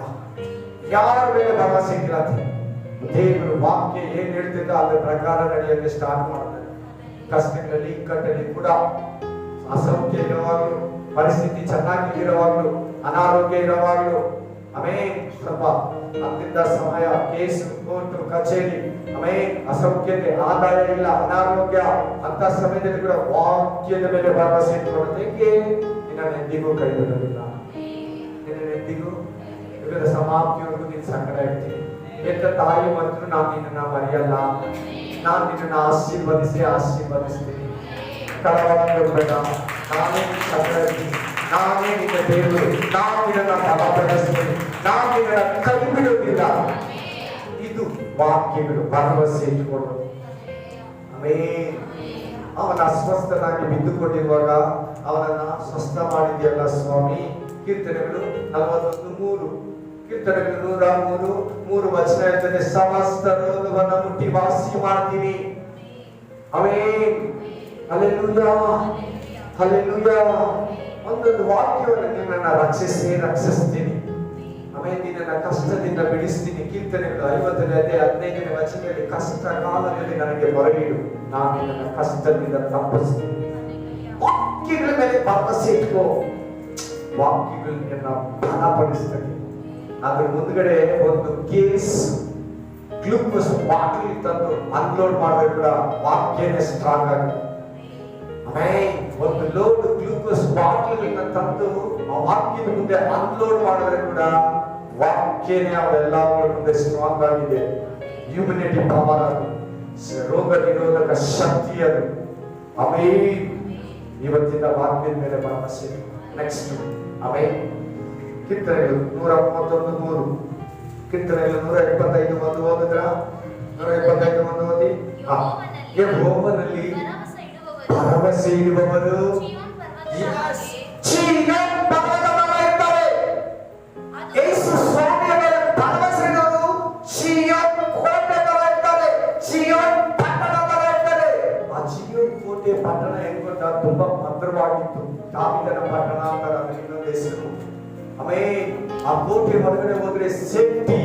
ಯಾರ ಮೇಲೆ ಭರವಸೆ ಇಟ್ಟಿಲ್ಲ. ದೇವರು ವಾಕ್ಯ ಏನ್ ಹೇಳ್ತಿದ್ದ ಅದ್ರ ಪ್ರಕಾರ ನಡೆಯಲು ಸ್ಟಾರ್ಟ್ ಮಾಡ್ತಾರೆ. ಕಷ್ಟಗಳಲ್ಲಿ, ಇಕ್ಕಟ್ಟಲ್ಲಿ ಕೂಡ, ಅಸೌಖ್ಯ ಇರುವಾಗಲೂ, ಪರಿಸ್ಥಿತಿ ಚೆನ್ನಾಗಿರುವಾಗಲೂ, ಅನಾರೋಗ್ಯ ಇರುವಾಗಲೂ, ಆಮೇಲೆ ಸ್ವಲ್ಪ ಅತ್ಯಂತ ಸಮಯ, ಕೇಸು, ಕೋರ್ಟು, ಕಚೇರಿ, ಆಮೇಲೆ ಅಸೌಖ್ಯತೆ, ಆದಾಯ ಇಲ್ಲ, ಅನಾರೋಗ್ಯ, ಅಂತ ಸಮಯದಲ್ಲಿ ಕೂಡ ವಾಕ್ಯದ ಮೇಲೆ ಭರವಸೆ ಇಟ್ಕೊಳ್ಳೋದು. ಹೆಂಗೆ? ನಿನ್ನ ಎಂದಿಗೂ ಕೈ ಬಿಡೋದಿಲ್ಲ. ನಿನ್ನ ಎಂದಿಗೂ ಯುಗದ ಸಮಾಪ್ತಿಯವರೆಗೂ ನಿನ್ನ ಸಂಗಡ ಇರ್ತೀನಿ. ಎಂತ ತಾಯಿ ಮತ್ತು ನಾನು ನಿನ್ನನ್ನು ಮರೆಯಲ್ಲ. ನಾನು ನಿನ್ನನ್ನು ಆಶೀರ್ವದಿಸ್ತೀನಿ. ಕಳವಳಬೇಡ, ನಾನೇ ನಿನ್ನ ಸಂಗಡ ಇರ್ತೀನಿ. ನಾನೇ ನಿನ್ನ ದೇವರು. ನಾನು ನಿನ್ನನ್ನು ಬಲಪಡಿಸ್ತೀನಿ. ನಾನು ನಿನ್ನನ್ನು ಕೈ ಬಿಡುವುದಿಲ್ಲ. ಇದು ವಾಕ್ಯಗಳು, ಭರವಸೆ ಇಟ್ಕೊಂಡು. ಆಮೇನ್. ಅವನ ಅಸ್ವಸ್ಥನಾಗಿ ಬಿದ್ದುಕೊಂಡಿರುವಾಗ ಅವನನ್ನ ಸ್ವಸ್ಥ ಮಾಡಿದೆಯಲ್ಲ ಸ್ವಾಮಿ. ಕೀರ್ತನೆಗಳು 41:3, ಕೀರ್ತನೆಗಳು 103 ವಚನ ಇರ್ತದೆ. ಸಮಸ್ತ ರೋಗವನ್ನು ಮುಟ್ಟಿ ವಾಸಿ ಮಾಡ್ತೀನಿ. ಆಮೆನ್. Hallelujah, hallelujah. ಒಂದೊಂದು ವಾಕ್ಯವನ್ನು ನಿನ್ನನ್ನು ರಕ್ಷಿಸ್ತೀನಿ. ಆಮೇಲೆ ನಿನ್ನನ್ನು ಕಷ್ಟದಿಂದ ಬಿಡಿಸ್ತೀನಿ. ಕೀರ್ತನೆಗಳು 50:15 ವಚನದಲ್ಲಿ ಕಷ್ಟ ಕಾಲದಲ್ಲಿ ನನಗೆ ಮೊರೆಯಿಡು, ನಾನು ನಿನ್ನನ್ನು ಕಷ್ಟದಿಂದ ತಪ್ಪಿಸ್ತೀನಿ. ವಾಕ್ಯಗಳ ಮೇಲೆ ಭರವಸೆ ಇಟ್ಕೋ. ವಾಕ್ಯಗಳು ನಿನ್ನ ಬಲಪಡಿಸ್ತದೆ. ಅದ್ರ ಮುಂದ್ಗಡೆ ಒಂದು ಕೇಸ್ ಗ್ಲೂಕೋಸ್ ಬಾಟಲ್ ತಂದು ಅನ್ಲೋಡ್ ಮಾಡಿದ್ರೆ ಕೂಡ ವಾಕ್ಯನೇ ಸ್ಟ್ರಾಂಗ್ ಆಗುತ್ತೆ. ಆಮೇಲೆ ಒಂದು ಲೋಡ್ ಗ್ಲೂಕೋಸ್ ಬಾಟಲ್ಗಳನ್ನ ತಂದು ಆ ವಾಕ್ಯದ ಮುಂದೆ ಅನ್ಲೋಡ್ ಮಾಡಿದ್ರೆ ಕೂಡ ವಾಕ್ಯನೇ ಅವೆಲ್ಲ ಮುಂದೆ ಸ್ಟ್ರಾಂಗ್ ಆಗಿದೆ. ಇಮ್ಯುನಿಟಿ ಪವರ್ ಅದು, ರೋಗ ನಿರೋಧಕ ಶಕ್ತಿ ಅದು. ಆಮೇಲೆ ಇವತ್ತಿನ ವಾಕ್ಯದ ಮೇಲೆ ಭರವಸೆ. ನೆಕ್ಸ್ಟ್ ಆಮೇಲೆ ಕೀರ್ತನೆಗಳು 131:3, ಕೀರ್ತನೆಗಳು 125:1 ಓದಿದ್ರ? 125:1 ಓದಿ. ಯೆಹೋವನಲ್ಲಿ ಭರವಸೆ ಇಡುವವರು ಚೀಯೋನ್ ಪರ್ವತದಲ್ಲಿ ಇರ್ತಾರೆ. ಯೇಸು ಸ್ವಾಮಿಯವರ ಭರವಸೆ ಇಡುವವರು ಚೀಯೋನ್ ಕೋಟೆ ತರ ಇರ್ತಾರೆ. ಚೀಯೋನ್ ಪಟ್ಟಣದಲ್ಲಿ ಇರ್ತಾರೆ. ಆ ಚೀಯೋನ್ ಕೋಟೆ ಪಟ್ಟಣ ಹೆಂಗ್ ಗೊತ್ತಾ? ತುಂಬಾ ಭದ್ರವಾಗಿತ್ತು. ದಾವೀದನ ಪಟ್ಟಣ ಅಂತಾರೆ, ಅದರ ಇನ್ನೊಂದು ಹೆಸರು. ಆಮೇಲೆ ಆ ಕೋಟೆ ಹೊರಗಡೆ ಹೋದ್ರೆ ಸೇಫ್ಟಿ.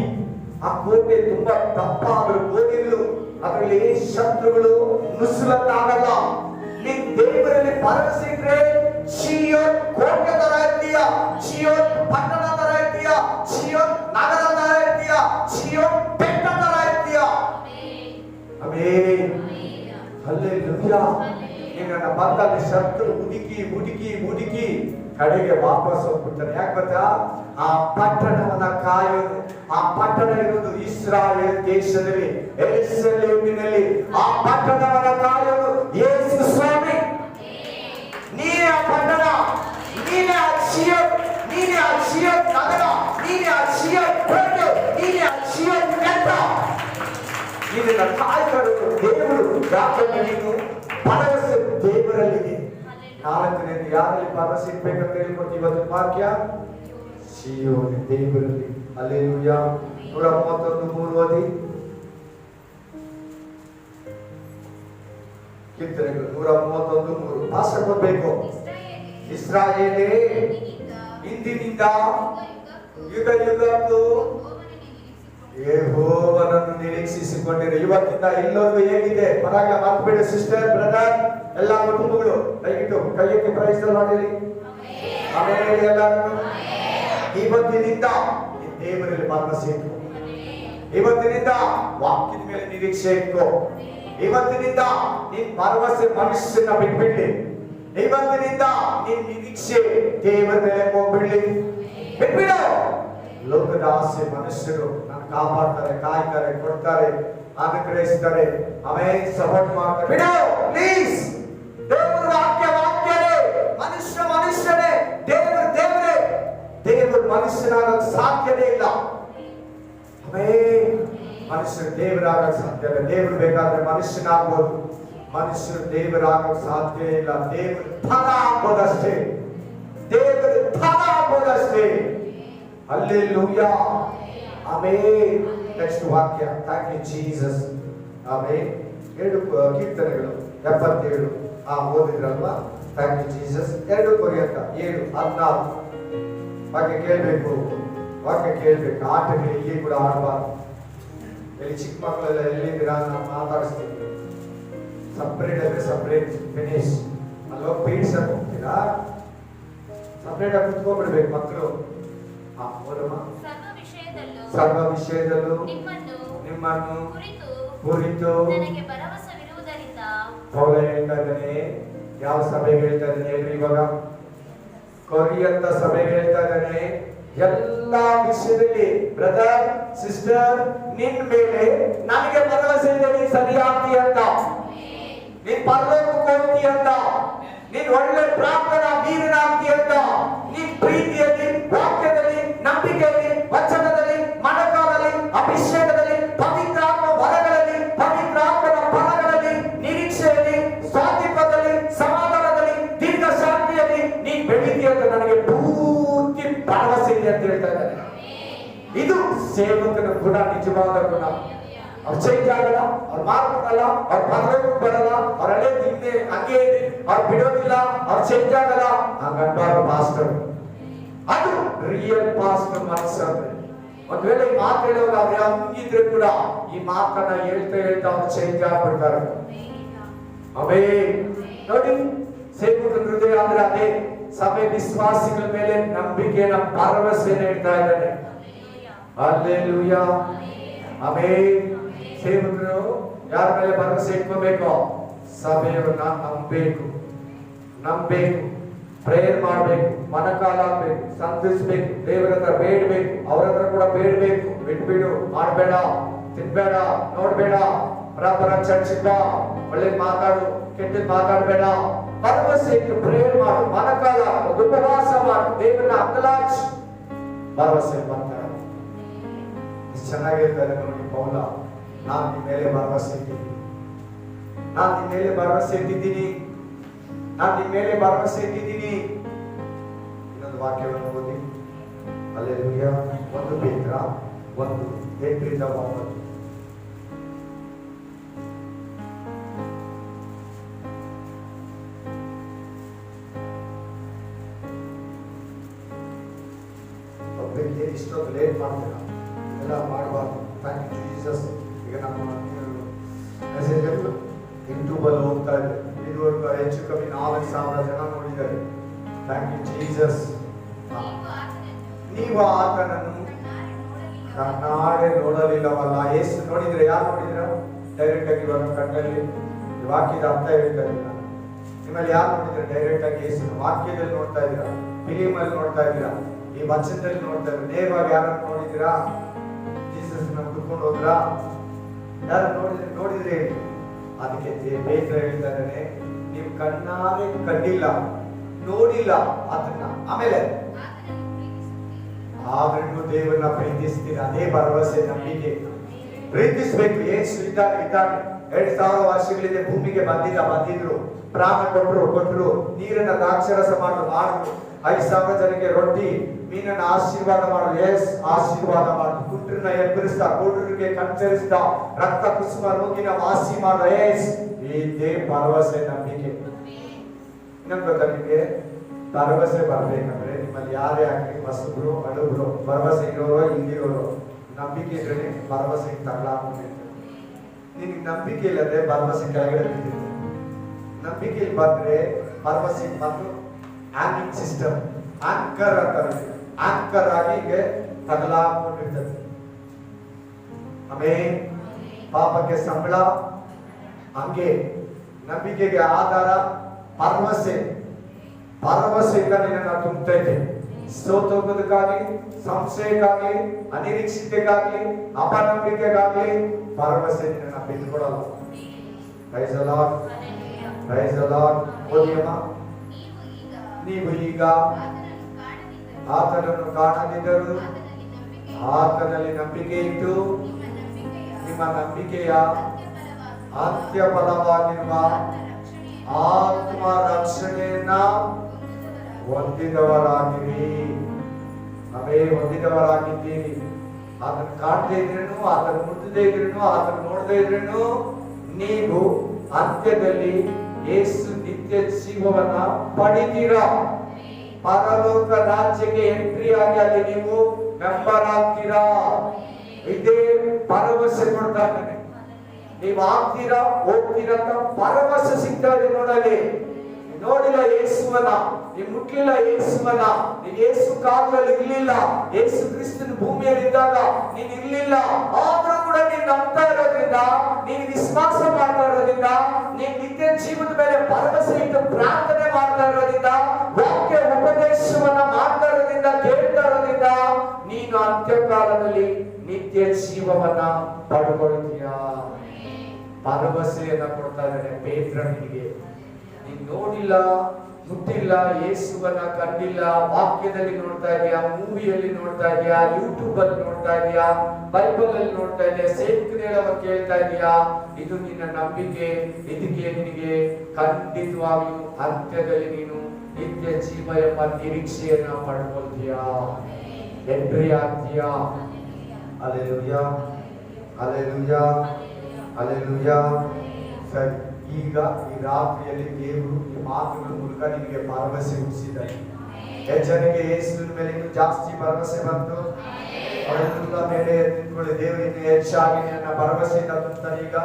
ಆ ಕೋಟೆ ತುಂಬಾ ದಪ್ಪ, ಅದ್ರ ಗೋಡೆಗಳು, ಅದರಲ್ಲಿ ಶತ್ರುಗಳು ನುಸುಳಕ್ಕಾಗಲ್ಲ. ನೀನ್ ದೇವರಲ್ಲಿ ಭರವಸೆ ಇಟ್ರೆ ಚೀಯೋನ್ ಕೋಟೆ ತರ ಇರ್ತೀಯ, ಚೀಯೋನ್ ಪಟ್ಟಣ ತರ ಇರ್ತೀಯ, ಚೀಯೋನ್ ನಗರ ತರ ಇರ್ತೀಯ, ಚೀಯೋನ್ ಬೆಟ್ಟ ತರ ಇರ್ತೀಯ. ಆಮೆನ್. ಹಲ್ಲೆಲೂಯಾ. ನಿನ್ನ ಬಂದಲ್ಲಿ ಶತ್ರು ಹುಡುಕಿ ಕಡೆಗೆ ವಾಪಸ್ ಹೋಗ್ಬಿಡ್ತಾನೆ. ಯಾಕೆ ಗೊತ್ತಾ? ಆ ಪಟ್ಟಣವನ್ನ ಕಾಯೋದು. ಆ ಪಟ್ಟಣ ಇರೋದು ಇಸ್ರಾಯೇಲ್ ದೇಶದಲ್ಲಿ, ಯೆರೂಸಲೇಮಿನಲ್ಲಿ. ಆ ಪಟ್ಟಣವನ್ನ ಕಾಯೋದು ಯೇಸು ಸ್ವಾಮಿ. ನೀನೇ ಆ ಪಟ್ಟಣ, ನೀನೇ ಆ ಚೀಯೋನ್, ನೀನೇ ಆ ಚೀಯೋನ್ ನಗರ, ನೀನೇ ಆ ಚೀಯೋನ್ ಕೋಟೆ, ನೀನೇ ಆ ಚೀಯೋನ್ ಬೆಟ್ಟ. ಇದನ್ನ ಕಾಯ್ಕೊಳ್ಳೋದು ದೇವರು. ಯಾಕಂದ್ರೆ ನೀನು ಭರವಸೆ ದೇವರಲ್ಲಿದೆ. 4ನೇದು ಯಾರಲ್ಲಿ ಭರವಸೆ ಇರ್ಬೇಕಂತ ಹೇಳ್ಕೊಡ್ತೀವಿ. ಇವತ್ತು ವಾಕ್ಯ ಚೀಯೋನ್ ದೇವರಲ್ಲಿ. ಹಲ್ಲೆಲೂಯಾ. 131:3 ಓದಿ. ಕೀರ್ತನೆಗಳು 131:3 ಭಾಷೆ ಕೊಡ್ಬೇಕು. ಇಸ್ರಾಯೇಲೇ, ಇಂದಿನಿಂದ ಯುಗ ಯುಗಕ್ಕೂ ಯೆಹೋವನನ್ನು ನಿರೀಕ್ಷಿಸಿಕೊಂಡಿರು. ಇವತ್ತಿಂದ ಎಲ್ಲರಿಗೂ ಹೇಗಿದೆ ಪರವಾಗಿಲ್ಲ, ಮರ್ತ್ಬೇಡಿ ಸಿಸ್ಟರ್, ಬ್ರದರ್, ಎಲ್ಲ ಕುಟುಂಬಗಳು ದಯವಿಟ್ಟು ಕೈಯಕ್ಕೆ ಪ್ರಯತ್ನ ಮಾಡಿರಿ. ಆಮೇಲೆ ಎಲ್ಲರೂ ಇವತ್ತಿನಿಂದ ದೇವರಲ್ಲಿ ಭರವಸೆ ಇಟ್ಕೋ. ಇವತ್ತಿನಿಂದ ವಾಕ್ಯದ ಮೇಲೆ ನಿರೀಕ್ಷೆ ಇಟ್ಕೋ. ಇವತ್ತಿನಿಂದ ನಿನ್ ಭರವಸೆ ಮನುಷ್ಯನ ಬಿಟ್ಬಿಡ್ಲಿ. ಇವತ್ತಿನಿಂದ ನಿನ್ ನಿರೀಕ್ಷೆ ದೇವರ ಮೇಲೆ ಹೋಗ್ಬಿಡ್ಲಿ. ಬಿಟ್ಬಿಡು. ಲೋಕದ ಆಸೆ ಮನುಷ್ಯರು ನಾನು ಕಾಪಾಡ್ತಾರೆ, ಕಾಯ್ತಾರೆ, ಕೊಡ್ತಾರೆ, ಅನುಗ್ರಹಿಸ್ತಾರೆ, ಆಮೇಲೆ ಸಪೋರ್ಟ್ ಮಾಡ್ತಾರೆ. ಬಿಡು ಪ್ಲೀಸ್. ದೇವರ ವಾಕ್ಯನೇ, ಮನುಷ್ಯನೇ, ದೇವರೇ. ದೇವರು ಮನುಷ್ಯನಾಗಕ್ಕೆ ಸಾಧ್ಯನೇ ಇಲ್ಲ. ಆಮೇಲೆ ಮನುಷ್ಯರು ದೇವರಾಗಕ್ಕೆ ಸಾಧ್ಯ ಇಲ್ಲ. ದೇವರು ಬೇಕಾದ್ರೆ ಮನುಷ್ಯನಾಗ್ಬೋದು, ಮನುಷ್ಯರು ದೇವರಾಗಕ್ಕೆ ಸಾಧ್ಯ ಇಲ್ಲ. ದೇವರು ಫಲ ಆಗ್ಬೋದಷ್ಟೇ, ದೇವರು ಫಲ ಆಗ್ಬೋದಷ್ಟೇ. ಹಲ್ಲೆಲೂಯಾ. ಆಮೆನ್. ನೆಕ್ಸ್ಟ್ ವಾಕ್ಯ. Thank you Jesus. ಆಮೆನ್. 2 ಕೀರ್ತನೆಗಳು 77 ಓದಿದ್ರಲ್ವಾ? Thank you Jesus. 2 ಕೊರಿಂಥ 7:14 ವಾಕ್ಯ ಕೇಳಬೇಕು. ಆಟಗಳು ಇಲ್ಲಿ ಕೂಡ ಆಡಬಾರ್ದು. ಇಲ್ಲಿ ಚಿಕ್ಕ ಮಕ್ಕಳೆಲ್ಲ ಎಲ್ಲಿದ್ದೀರಾ ನಾನು ಮಾತಾಡಿಸ್ತೀನಿ. ಸಪ್ರೇಟ್ ಅಂದ್ರೆ ಸಪ್ರೇಟ್ ಫಿನಿಶ್. ಅಲ್ಲಿ ಹೋಗಿ ಪೀಡ್ಸ್ ಹೋಗ್ತೀರಾ, ಸಪ್ರೇಟ್ ಆಗಿ ಕುತ್ಕೊಂಡ್ಬಿಡ್ಬೇಕು ಮಕ್ಕಳು. ಸರ್ವ ವಿಷಯದಲ್ಲೂ ನಿಮ್ಮನ್ನು ಕುರಿತು ಪೌಲ ಹೇಳ್ತಾ ಇದ್ದಾನೆ. ಯಾವ ಸಭೆಗೆ ಹೇಳ್ತಾ ಇದ್ದಾನೆ ಹೇಳ್ರಿ? ಇವಾಗ ಕೊರಿಯಂತ ಸಭೆಗೆ ಹೇಳ್ತಾ ಇದ್ದಾನೆ. ಎಲ್ಲ ವಿಷಯದಲ್ಲಿ ಬ್ರದರ್ ಸಿಸ್ಟರ್ ನಿನ್ ಮೇಲೆ ನನಗೆ ಭರವಸೆ ಇದೆ, ನೀನ್ ಸರಿಯಾಗ್ತಿ ಅಂತ, ನೀನ್ ಪರಲೋಕಕ್ಕೆ ಹೋಗ್ತಿ ಅಂತ, ನೀನ್ ಒಳ್ಳೆ ಪ್ರಾರ್ಥನಾ ವೀರನಾಗ್ತಿ ಅಂತ, ನೀನ್ ಪ್ರೀತಿಯಲ್ಲಿ, ವಾಕ್ಯದಲ್ಲಿ, ನಂಬಿಕೆಯಲ್ಲಿ, ವಚನದಲ್ಲಿ, ಮನಕಾಲದಲ್ಲಿ, ಅಭಿಷೇಕದಲ್ಲಿ, ಪವಿತ್ರಾತ್ಮ ವರಗಳಲ್ಲಿ, ಪವಿತ್ರಾತ್ಮನ ಫಲಗಳಲ್ಲಿ, ನಿರೀಕ್ಷೆಯಲ್ಲಿ, ಸ್ವಾತಂತ್ರ್ಯದಲ್ಲಿ, ಸಮಾಧಾನದಲ್ಲಿ, ದೀರ್ಘ ಶಾಂತಿಯಲ್ಲಿ ನೀನ್ ಬೆಳೀತಿ ಅಂತ ನನಗೆ ಪೂರ್ತಿ ಭರವಸೆ ಇದೆ ಅಂತ ಹೇಳ್ತಾ ಇದ್ದಾರೆ. ಇದು ಸೇವಕನ ಗುಣ, ನಿಜವಾದ ಗುಣ. ಅವ್ರು ಚೇಂಜ್ ಆಗಲ್ಲ, ಅವ್ರು ಮಾರ್ಪಡಲ್ಲ, ಅವ್ರು ಪರಲೋಕಕ್ಕೆ ಬರಲ್ಲ, ಅವ್ರ ಹಳೆ ದಿನ್ನೆ ಹಂಗೆ ಇದೆ, ಅವ್ರು ಬಿಡೋದಿಲ್ಲ, ಅವ್ರು ಚೇಂಜ್ ಆಗಲ್ಲ. ಹಂಗನ್ಬಾರ್ದು ಪಾಸ್ಟರ್. ಅದು ರಿಯಲ್ ಪಾಸ್ಟರ್ ಮನಸ್ಸಂದ್ರೆ. ಒಂದ್ ವೇಳೆ ಈ ಮಾತು ಹೇಳೋರು ಅವ್ರು ಹಂಗಿದ್ರೆ ಕೂಡ ಈ ಮಾತನ್ನ ಹೇಳ್ತಾ ಹೇಳ್ತಾ ಅವ್ರು ಚೇಂಜ್ ಆಗ್ಬಿಡ್ತಾರೆ. ಅವೇ ನೋಡಿ, ಸೇವಕನ ಹೃದಯ ಅಂದ್ರೆ ಅದೇ. ಸಭೆ ವಿಶ್ವಾಸಿಗಳ ಮೇಲೆ ನಂಬಿಕೆನ, ಭರವಸೆನ ಇಡ್ತಾ ಇದ್ದಾನೆ. Hallelujah, amen. ಸೇವಕರು ಯಾರ ಮೇಲೆ ಭರವಸೆ ಇಟ್ಕೋಬೇಕು? ಸಭೆಯವ್ರನ್ನ ನಂಬಬೇಕು, ಪ್ರೇಯರ್ ಮಾಡ್ಬೇಕು, ಮನಕಾಲ ಆಗ್ಬೇಕು, ಸಂತೈಸ್ಬೇಕು, ದೇವರ ಹತ್ರ ಬೇಡಬೇಕು, ಅವ್ರ ಹತ್ರ ಕೂಡ ಬೇಡಬೇಕು. ಬಿಟ್ಬಿಡು, ಮಾಡಬೇಡ, ತಿನ್ಬೇಡ, ನೋಡ್ಬೇಡ, ಬರ ಚರ್ಚ್ ಬಾ, ಒಳ್ಳೇದ್ ಮಾತಾಡು, ಕೆಟ್ಟದ್ ಮಾತಾಡ್ಬೇಡ. ಭರವಸೆ ಇಟ್ಟು ಪ್ರೇಯರ್ ಮಾಡು, ಮನಕಾಲ ಉಪವಾಸ ಮಾಡು, ದೇವರನ್ನ ಅಂಗಲಾಚ್, ಭರವಸೆ ಮಾಡ್ತಾರೆ. ಚೆನ್ನಾಗಿರ್ತಾರೆ ನೋಡಿ ಪೌಲ. ನಾನು ನಿಮ್ಮ ಮೇಲೆ ಭರವಸೆ ಇಟ್ಟಿದ್ದೀನಿ, ನಾನು ನಿಮ್ಮ ಮೇಲೆ ಭರವಸೆ ಇಟ್ಟಿದ್ದೀನಿ, ನಾನು ನಿಮ್ಮ ಮೇಲೆ ಭರವಸೆ ಇಟ್ಟಿದ್ದೀನಿ. ಇನ್ನೊಂದು ವಾಕ್ಯವನ್ನು ಓದಿ. ಹಲ್ಲೆಲೂಯಾ. 1 ಪೇತ್ರ 1:8-9. ಇಷ್ಟೊಂದು ಲೇಟ್ ಮಾಡ್ತೀರಾ, ಎಲ್ಲ ಮಾಡಬಾರ್ದು. Thank you Jesus. ಈಗ ನಮ್ಮ ಮೆಸೇಜ್ ಯೂಟ್ಯೂಬಲ್ಲಿ ಹೋಗ್ತಾ ಇದೆ, ಇದುವರೆಗೂ ಹೆಚ್ಚು ಕಮ್ಮಿ 4,000 ಜನ ನೋಡಿದ್ದಾರೆ. Thank you Jesus. ನೀವು ಆತನನ್ನು ಕಣ್ಣಾರೆ ನೋಡಲಿಲ್ಲವಲ್ಲ. ಯೇಸು ನೋಡಿದ್ರೆ, ಯಾರು ನೋಡಿದ್ರ? ಡೈರೆಕ್ಟ್ ಆಗಿ ಇವಾಗ ಕಣ್ಣಲ್ಲಿ ವಾಕ್ಯದ ಅರ್ಥ ಹೇಳ್ತಾ ಇದ್ದೀರಾ. ನಿಮ್ಮಲ್ಲಿ ಯಾರು ನೋಡಿದ್ರೆ ಡೈರೆಕ್ಟ್ ಆಗಿ ಯೇಸು ವಾಕ್ಯದಲ್ಲಿ ನೋಡ್ತಾ ಇದ್ದೀರಾ, ಫಿಲಿಮಲ್ಲಿ ನೋಡ್ತಾ ಇದ್ದೀರಾ, ಈ ವಚನದಲ್ಲಿ ನೋಡ್ತಾ ಇದ್ದೀರಾ? ನೇರವಾಗಿ ಯಾರನ್ನು ನೋಡಿದ್ದೀರಾ? ಜೀಸಸ್ ನ ಕುತ್ಕೊಂಡು ಹೋದ್ರಾ? ಯಾರು ನೋಡಿದ್ರೆ ಅದಕ್ಕೆ ಪೇತ್ರ ಹೇಳ್ತಾ ಇದ್ದಾನೆ, ನೀವು ಕಣ್ಣಾರೆ ಕಂಡಿಲ್ಲ, ನೋಡಿಲ್ಲ ಅದನ್ನ, ಆಮೇಲೆ ಆದ್ರೂ ದೇವರನ್ನ ಪ್ರೀತಿಸ್ತೀರ. ಅದೇ ಭರವಸೆ, ನಂಬಿಕೆ. ಪ್ರೀತಿಸ್ಬೇಕು. ಯೇಸು ಇದ್ದಾನೆ. 2000 ವರ್ಷಗಳಿಂದ ಭೂಮಿಗೆ ಬಂದಿದ್ರು, ಪ್ರಾಣ ಕೊಟ್ಟರು, ನೀರನ್ನ ದ್ರಾಕ್ಷರಸ ಮಾಡಿದ್ರು, 5,000 ಜನಕ್ಕೆ ರೊಟ್ಟಿ ಮೀನನ್ನ ಆಶೀರ್ವಾದ ಮಾಡಿದ್ರು. ಎಸ್, ಆಶೀರ್ವಾದ ಮಾಡಿದ್ರು. ಕುಂಟ್ರನ್ನ ಎಬ್ಬರಿಸ್ತಾ, ಕೂಡ್ರಿಗೆ ಕಣ್ಚರಿಸ್ತಾ, ರಕ್ತ ಕುಸುಮ ರೋಗಿನ ವಾಸಿ ಮಾಡಿದ್ರು. ಎಸ್, ಇದೇ ಭರವಸೆ, ನಂಬಿಕೆ. ಇನ್ನೊಂದು ಗೊತ್ತಾ ನಿಮ್ಗೆ? ಭರವಸೆ ಬರ್ಬೇಕಂದ್ರೆ ನಿಮ್ಮಲ್ಲಿ ಯಾರೇ ಆಗ್ಲಿ, ಹೊಸಬ್ರು ಹಳುಬ್ರು, ಭರವಸೆ ಇರೋರು ಇಲ್ಲಿರೋರು, ನಂಬಿಕೆ ಇದ್ರೆ ಭರವಸೆ ತಗೊಳ್ಳಾಗ್ಬಿಟ್ಟಿರ್ತಾರೆ. ನಿನಗೆ ನಂಬಿಕೆ ಇಲ್ಲದೆ ಭರವಸೆ ಕೆಳಗಡೆ ಬಿದ್ದಿರ್ತಾರೆ. ನಂಬಿಕೆ ಬಂದ್ರೆ ಭರವಸೆ ಮತ್ತು ಆಂಕಿಂಗ್ ಸಿಸ್ಟಮ್, ಆಂಕರ್ ಅಂತಾರೆ. ಆಂಕರ್ ಆಗಿ ಹೀಗೆ ತಗಲಾಕೊಂಡಿರ್ತದೆ. ಆಮೇಲೆ ಪಾಪಕ್ಕೆ ಸಂಬಳ, ಹಂಗೆ ನಂಬಿಕೆಗೆ ಆಧಾರ ಭರವಸೆಯಿಂದ ನಿನ್ನನ್ನು ತುಂಬತೈತೆ. ಸೋತೋಗೋದಕ್ಕಾಗಿ, ಸಂಶಯಕ್ಕಾಗಲಿ, ಅನಿರೀಕ್ಷಿತಕ್ಕಾಗಲಿ, ಅಪನಂಬಿಕೆಗಾಗಲಿ ಭರವಸೆ ನಿನ್ನನ್ನು ಬಿಟ್ಕೊಡಲ್ಲ. Praise the Lord, praise the Lord. ಓದಿಯಮ್ಮ. ನೀವು ಈಗ ಆತನನ್ನು ಕಾಣದಿದ್ದರೂ ಆತನಲ್ಲಿ ನಂಬಿಕೆ ಇಟ್ಟು ನಿಮ್ಮ ನಂಬಿಕೆಯ ಅಂತ್ಯ ಫಲವಾಗಿರುವ ಆತ್ಮ ರಕ್ಷಣೆಯನ್ನ ಹೊಂದಿದವರಾಗಿರಿ. ಹೊಂದಿದವರಾಗಿದ್ದೀರಿ. ಆತನ ಕಾಣದೇ ಇದ್ರೇನು, ಆತನ ಮುಟ್ಟದೇ ಇದ್ರೇನು, ಆತನ ನೋಡದೇ ಇದ್ರೇನು ನೀವು ಅಂತ್ಯದಲ್ಲಿ ಯೇಸು ನಿತ್ಯ ಜೀವವನ್ನ ಪಡಿತೀರಾ. ಪರಲೋಕ ರಾಜ್ಯಕ್ಕೆ ಎಂಟ್ರಿ ಆಗಿ ಅಲ್ಲಿ ನೀವು ಮೆಂಬರ್ ಆಗ್ತೀರಾ. ಇದೇ ಭರವಸೆ ಕೊಡ್ತಾ ಇದ್ದಾನೆ. ನೀವು ಆಗ್ತೀರಾ, ಹೋಗ್ತೀರಾ ಅಂತ ಭರವಸೆ ಸಿಗ್ತಾ ಇದೆ. ನೋಡಿಲ್ಲ ಯೇಸುವನ, ನೀವು ಮುಟ್ಲಿಲ್ಲ ಯೇಸುವನ, ನೀವು ಯೇಸು ಕಾಲದಲ್ಲಿ ಇರ್ಲಿಲ್ಲ, ಯೇಸು ಕ್ರಿಸ್ತನ ಭೂಮಿಯಲ್ಲಿ ಇದ್ದಾಗ ನೀನು ಇರ್ಲಿಲ್ಲ. ಆದ್ರೂ ಕೂಡ ನೀನು ನಂಬ್ತಾ ಇರೋದ್ರಿಂದ, ನೀನು ವಿಶ್ವಾಸ ಮಾಡ್ತಾ ಇರೋದ್ರಿಂದ, ನೀನು ನಿತ್ಯ ಜೀವನದ ಮೇಲೆ ಭರವಸೆ ಇಟ್ಟು ಪ್ರಾರ್ಥನೆ ಮಾಡ್ತಾ ಇರೋದ್ರಿಂದ, ವಾಕ್ಯ ಉಪದೇಶವನ್ನ ಮಾಡ್ತಾ ಇರೋದ್ರಿಂದ, ಕೇಳ್ತಾ ಇರೋದ್ರಿಂದ ನೀನು ಅಂತ್ಯಕಾಲದಲ್ಲಿ ನಿತ್ಯ ಜೀವವನ್ನ ಪಡ್ಕೊಳ್ತೀಯ. ಭರವಸೆಯನ್ನ ಕೊಡ್ತಾ ಇದ್ದಾನೆ ಪೇತ್ರನಿಗೆ. ನೀನ್ ನೋಡಿಲ್ಲ, ಮುಟ್ಟಿಲ್ಲ, ಯೇಸುವನ್ನ ಕಂಡಿಲ್ಲ, ವಾಕ್ಯದಲ್ಲಿ ನೋಡ್ತಾ ಇದೀಯಾ, ಮೂವಿಯಲ್ಲಿ ನೋಡ್ತಾ ಇದೀಯಾ, ಯೂಟ್ಯೂಬ್ ಅಲ್ಲಿ ನೋಡ್ತಾ ಇದೀಯಾ, ಬೈಬಲ್ ಅಲ್ಲಿ ನೋಡ್ತಾ ಇದೀಯಾ, ಸೇವಕರು ಕೇಳ್ತಾ ಇದೀಯಾ. ಇದು ನಿನ್ನ ನಂಬಿಕೆ. ಇದಕ್ಕೆ ನಿನಗೆ ಖಂಡಿತವಾಗ್ಲೂ ಅಂತ್ಯದಲ್ಲಿ ನೀನು ನಿತ್ಯ ಜೀವ ಎಂಬ ನಿರೀಕ್ಷೆಯನ್ನ ಪಡ್ಕೊಳ್ತೀಯಾ, ಎಂಟ್ರಿ ಆಗ್ತೀಯಾ. Alleluia, alleluia, alleluia. ಸರಿ, ಈಗ ಈ ರಾತ್ರಿಯಲ್ಲಿ ದೇವರು ಈ ಮಾತುಗಳ ಮೂಲಕ ನಿನಗೆ ಭರವಸೆ ಹುಟ್ಟಿಸಿದ್ದಾರೆ. ಎಷ್ಟು ಜನಕ್ಕೆ ಯೇಸುವಿನ ಮೇಲೆ ಇನ್ನೂ ಜಾಸ್ತಿ ಭರವಸೆ ಬಂತು? ಅವರೆಲ್ಲ ಮೇಲೆ ನಿಂತ್ಕೊಳ್ಳಿ. ದೇವರು ಇನ್ನು ಹೆಚ್ಚಾಗಿ ನನ್ನ ಭರವಸೆಯಿಂದ ತುಂಬ್ತಾರೆ. ಈಗ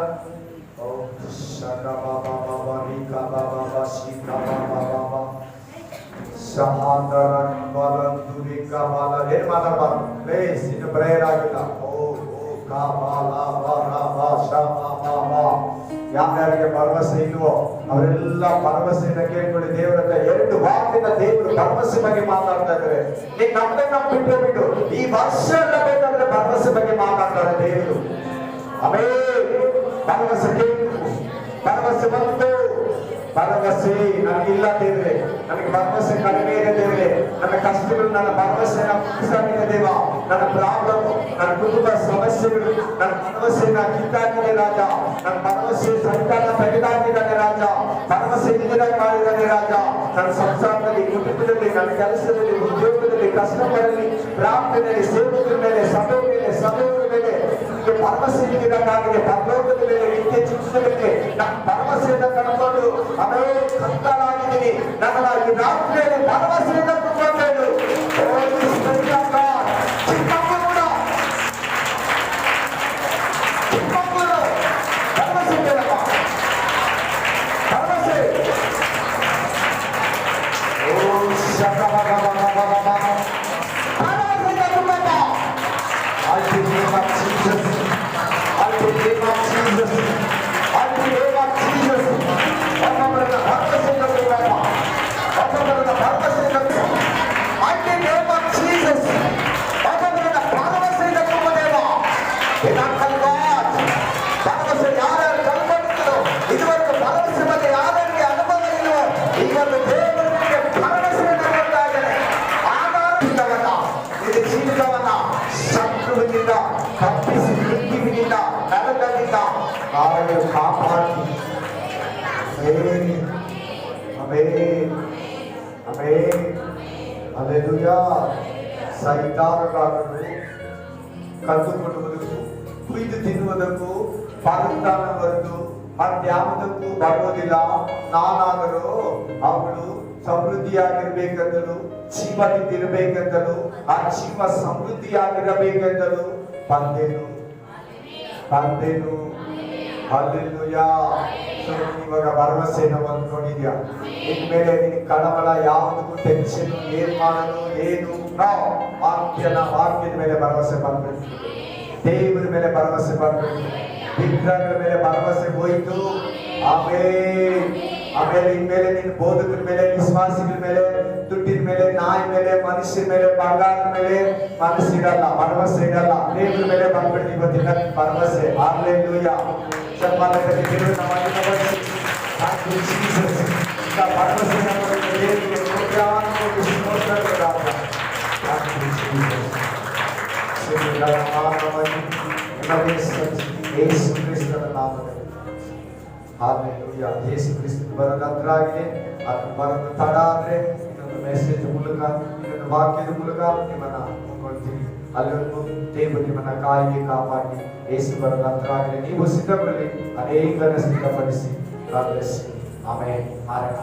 ಏನ್ ಮಾತಾಡಬಾರ್ದು, ಪ್ಲೇಸ್ ಇನ್ನು ಪ್ರೇಯರ್ ಆಗಿಲ್ಲ. ಯಾರ್ಯಾರಿಗೆ ಭರವಸೆ ಇಲ್ವೋ ಅವರೆಲ್ಲ ಭರವಸೆಯಿಂದ ಕೇಳ್ಕೊಳ್ಳಿ. ದೇವರ ಹತ್ರ 2 ವಾಕ್ಯದ ದೇವರು ಭರವಸೆ ಬಗ್ಗೆ ಮಾತಾಡ್ತಾ ಇದ್ದಾರೆ. ನೀನ್ ನಮ್ಗೆ ಬಿಟ್ಟು ಈ ವರ್ಷ ಎಲ್ಲ ಬೇಕಾದ್ರೆ ಭರವಸೆ ಬಗ್ಗೆ ಮಾತಾಡ್ತಾರೆ ದೇವರು. ಭರವಸೆ ಕೇಳು, ಭರವಸೆ ಬಂತು. ಭರವಸೆ ನನಗಿಲ್ಲ ದೇವ್ರೆ, ನನಗೆ ಭರವಸೆ ಕಡಿಮೆ ಇದೆ ದೇವ್ರೆ. ನನ್ನ ಕಷ್ಟಗಳು, ನನ್ನ ಭರವಸೆನ ಮುಗಿಸಾಗಿದೆ ದೇವ. ನನ್ನ ಪ್ರಾಬ್ಲಮ್, ನನ್ನ ಕುಟುಂಬ ಸಮಸ್ಯೆಗಳು, ನನ್ನ ಭರವಸೆನ ಕಿತ್ತಾಕಿದೆ ರಾಜ. ನನ್ನ ಭರವಸೆ ಸೈತಾನ ತೆಗೆದಾಕಿದ್ದಾನೆ ರಾಜ. ಭರವಸೆ ಇಲ್ಲದಾಗ ಮಾಡಿದ್ದಾನೆ ರಾಜ. ನನ್ನ ಸಂಸಾರದಲ್ಲಿ, ಕುಟುಂಬದಲ್ಲಿ, ನನ್ನ ಕೆಲಸದಲ್ಲಿ, ಉದ್ಯೋಗದಲ್ಲಿ, ಕಷ್ಟಗಳಲ್ಲಿ, ಪ್ರಾರ್ಥನೆಯಲ್ಲಿ, ಸೇವಕರ ಮೇಲೆ, ಸಭೆಯವರ ಮೇಲೆ ಭರವಸೆ ಇಲ್ಲದಾಗಿದೆ. ಪರಲೋಕದ ಮೇಲೆ, ನಿತ್ಯ ಜೀವನದ ಮೇಲೆ ನನ್ನ ಭರವಸೆಯಿಂದ ಕಳ್ಕೊಂಡು ಕತ್ತಲಾಗಿದ್ದೀನಿ. ನನ್ನ ಈ ರಾತ್ರಿಯಲ್ಲಿ ಭರವಸೆಯಿಂದ ತುಂಬಿಕೊಂಡು ಭರವಸೆ ಕೇಳಪ್ಪ, ಭರವಸೆ. ಭರವಸೆಯಿಂದ ತುಂಬಪ್ಪ. ಇದುವರೆಗೂ ಭರವಸೆ ಬಗ್ಗೆ ಯಾರಿಗೆ ಅನುಭವ ಇಲ್ಲವೋ ಇವತ್ತು ದೇವರು ಭರವಸೆಯನ್ನು ಕೊಡ್ತಾ ಇದ್ದಾನೆ. ಆಧಾರವನ್ನ, ನಿನ್ನ ಜೀವಿತವನ್ನ ಶತ್ರುವಿನಿಂದ ತಪ್ಪಿಸಿ, ಮೃತ್ಯುವಿನಿಂದ, ನರಕದಿಂದ ಅವರನ್ನು ಕಾಪಾಡಿ. ಅಲ್ಲೆಲೂಯಾ. ಸೈತಾನರಾಗಲು ಕದ್ದುಕೊಳ್ಳುವುದಕ್ಕೂ ಕುಯ್ದು ತಿನ್ನುವುದಕ್ಕೂ ಪಾಲುದಾನ ಹೊರತು ಮತ್ಯಾವುದಕ್ಕೂ ಬರುವುದಿಲ್ಲ. ನಾನಾದರೂ ಅವಳು ಸಮೃದ್ಧಿಯಾಗಿರ್ಬೇಕೆಂದಲು, ಜೀವದಿಂದಿರಬೇಕೆಂದಲು, ಆ ಜೀವ ಸಮೃದ್ಧಿಯಾಗಿರಬೇಕೆಂದಲು ಬಂದೆನು. ಹಲ್ಲೆಲೂಯಾ. ಇವಾಗ ಭರವಸೆಯನ್ನು ಹೊಂದ್ಕೊಂಡಿದ್ಯಾ? ಇನ್ಮೇಲೆ ನಿನ್ ಕಳವಳ ಯಾವುದಕ್ಕೂ ಟೆನ್ಷನ್, ಏನ್ ಮಾಡಲು ಏನು ವಾಕ್ಯದ ಮೇಲೆ ಭರವಸೆ ಬಂದ್ಬಿಟ್ಟು, ದೇವರ ಮೇಲೆ ಭರವಸೆ ಬಂದ್ಬಿಟ್ಟು, ವಿಗ್ರಹಗಳ ಮೇಲೆ ಭರವಸೆ ಹೋಯ್ತು. ಆಮೇಲೆ ಇನ್ಮೇಲೆ ನಿನ್ನ ಬೋಧಕರ ಮೇಲೆ, ವಿಶ್ವಾಸಿಗಳ ಮೇಲೆ, ದುಡ್ಡಿನ ಮೇಲೆ, ನಾಯಿ ಮೇಲೆ, ಮನುಷ್ಯರ ಮೇಲೆ, ಬಂಗಾರದ ಮೇಲೆ ಮನಸ್ಸಿಡಲ್ಲ, ಭರವಸೆ ಇಡಲ್ಲ. ದೇವರ ಮೇಲೆ ಬಂದ್ಬಿಟ್ಟು ಇವತ್ತಿನ ಭರವಸೆ. ಹಲ್ಲೆಲೂಯಾ. ಚಪ್ಪಾಳೆಯಲ್ಲಿ ದೇವರು ನಮಗೆ ಯೇಸು ಕ್ರಿಸ್ತನ ನಾಮದಲ್ಲಿ. ಹಲ್ಲೆಲೂಯಾ. ಯೇಸು ಕ್ರಿಸ್ತನ ಬರೋದು ಹತ್ರ ಆಗಿದೆ. ಅದು ಬರೋದು ತಡ ಆದ್ರೆ ಇನ್ನೊಂದು ಮೆಸೇಜ್ ಮೂಲಕ, ಇನ್ನೊಂದು ವಾಕ್ಯದ ಮೂಲಕ ನಿಮ್ಮನ್ನ ಕೊಡ್ತೀವಿ. ಅಲ್ಲೊಂದು ದೇವರು ನಿಮ್ಮನ್ನ ಕಾಯಿಗೆ ಕಾಪಾಡಿ ಯೇಸು ಬರೋದು ಹತ್ರ ಆಗಿದೆ. ನೀವು ಸಿದ್ಧಪಡಲಿ, ಅನೇಕರನ್ನ ಸಿದ್ಧಪಡಿಸಿ. ಆಮೇಲೆ ಮಾರಣ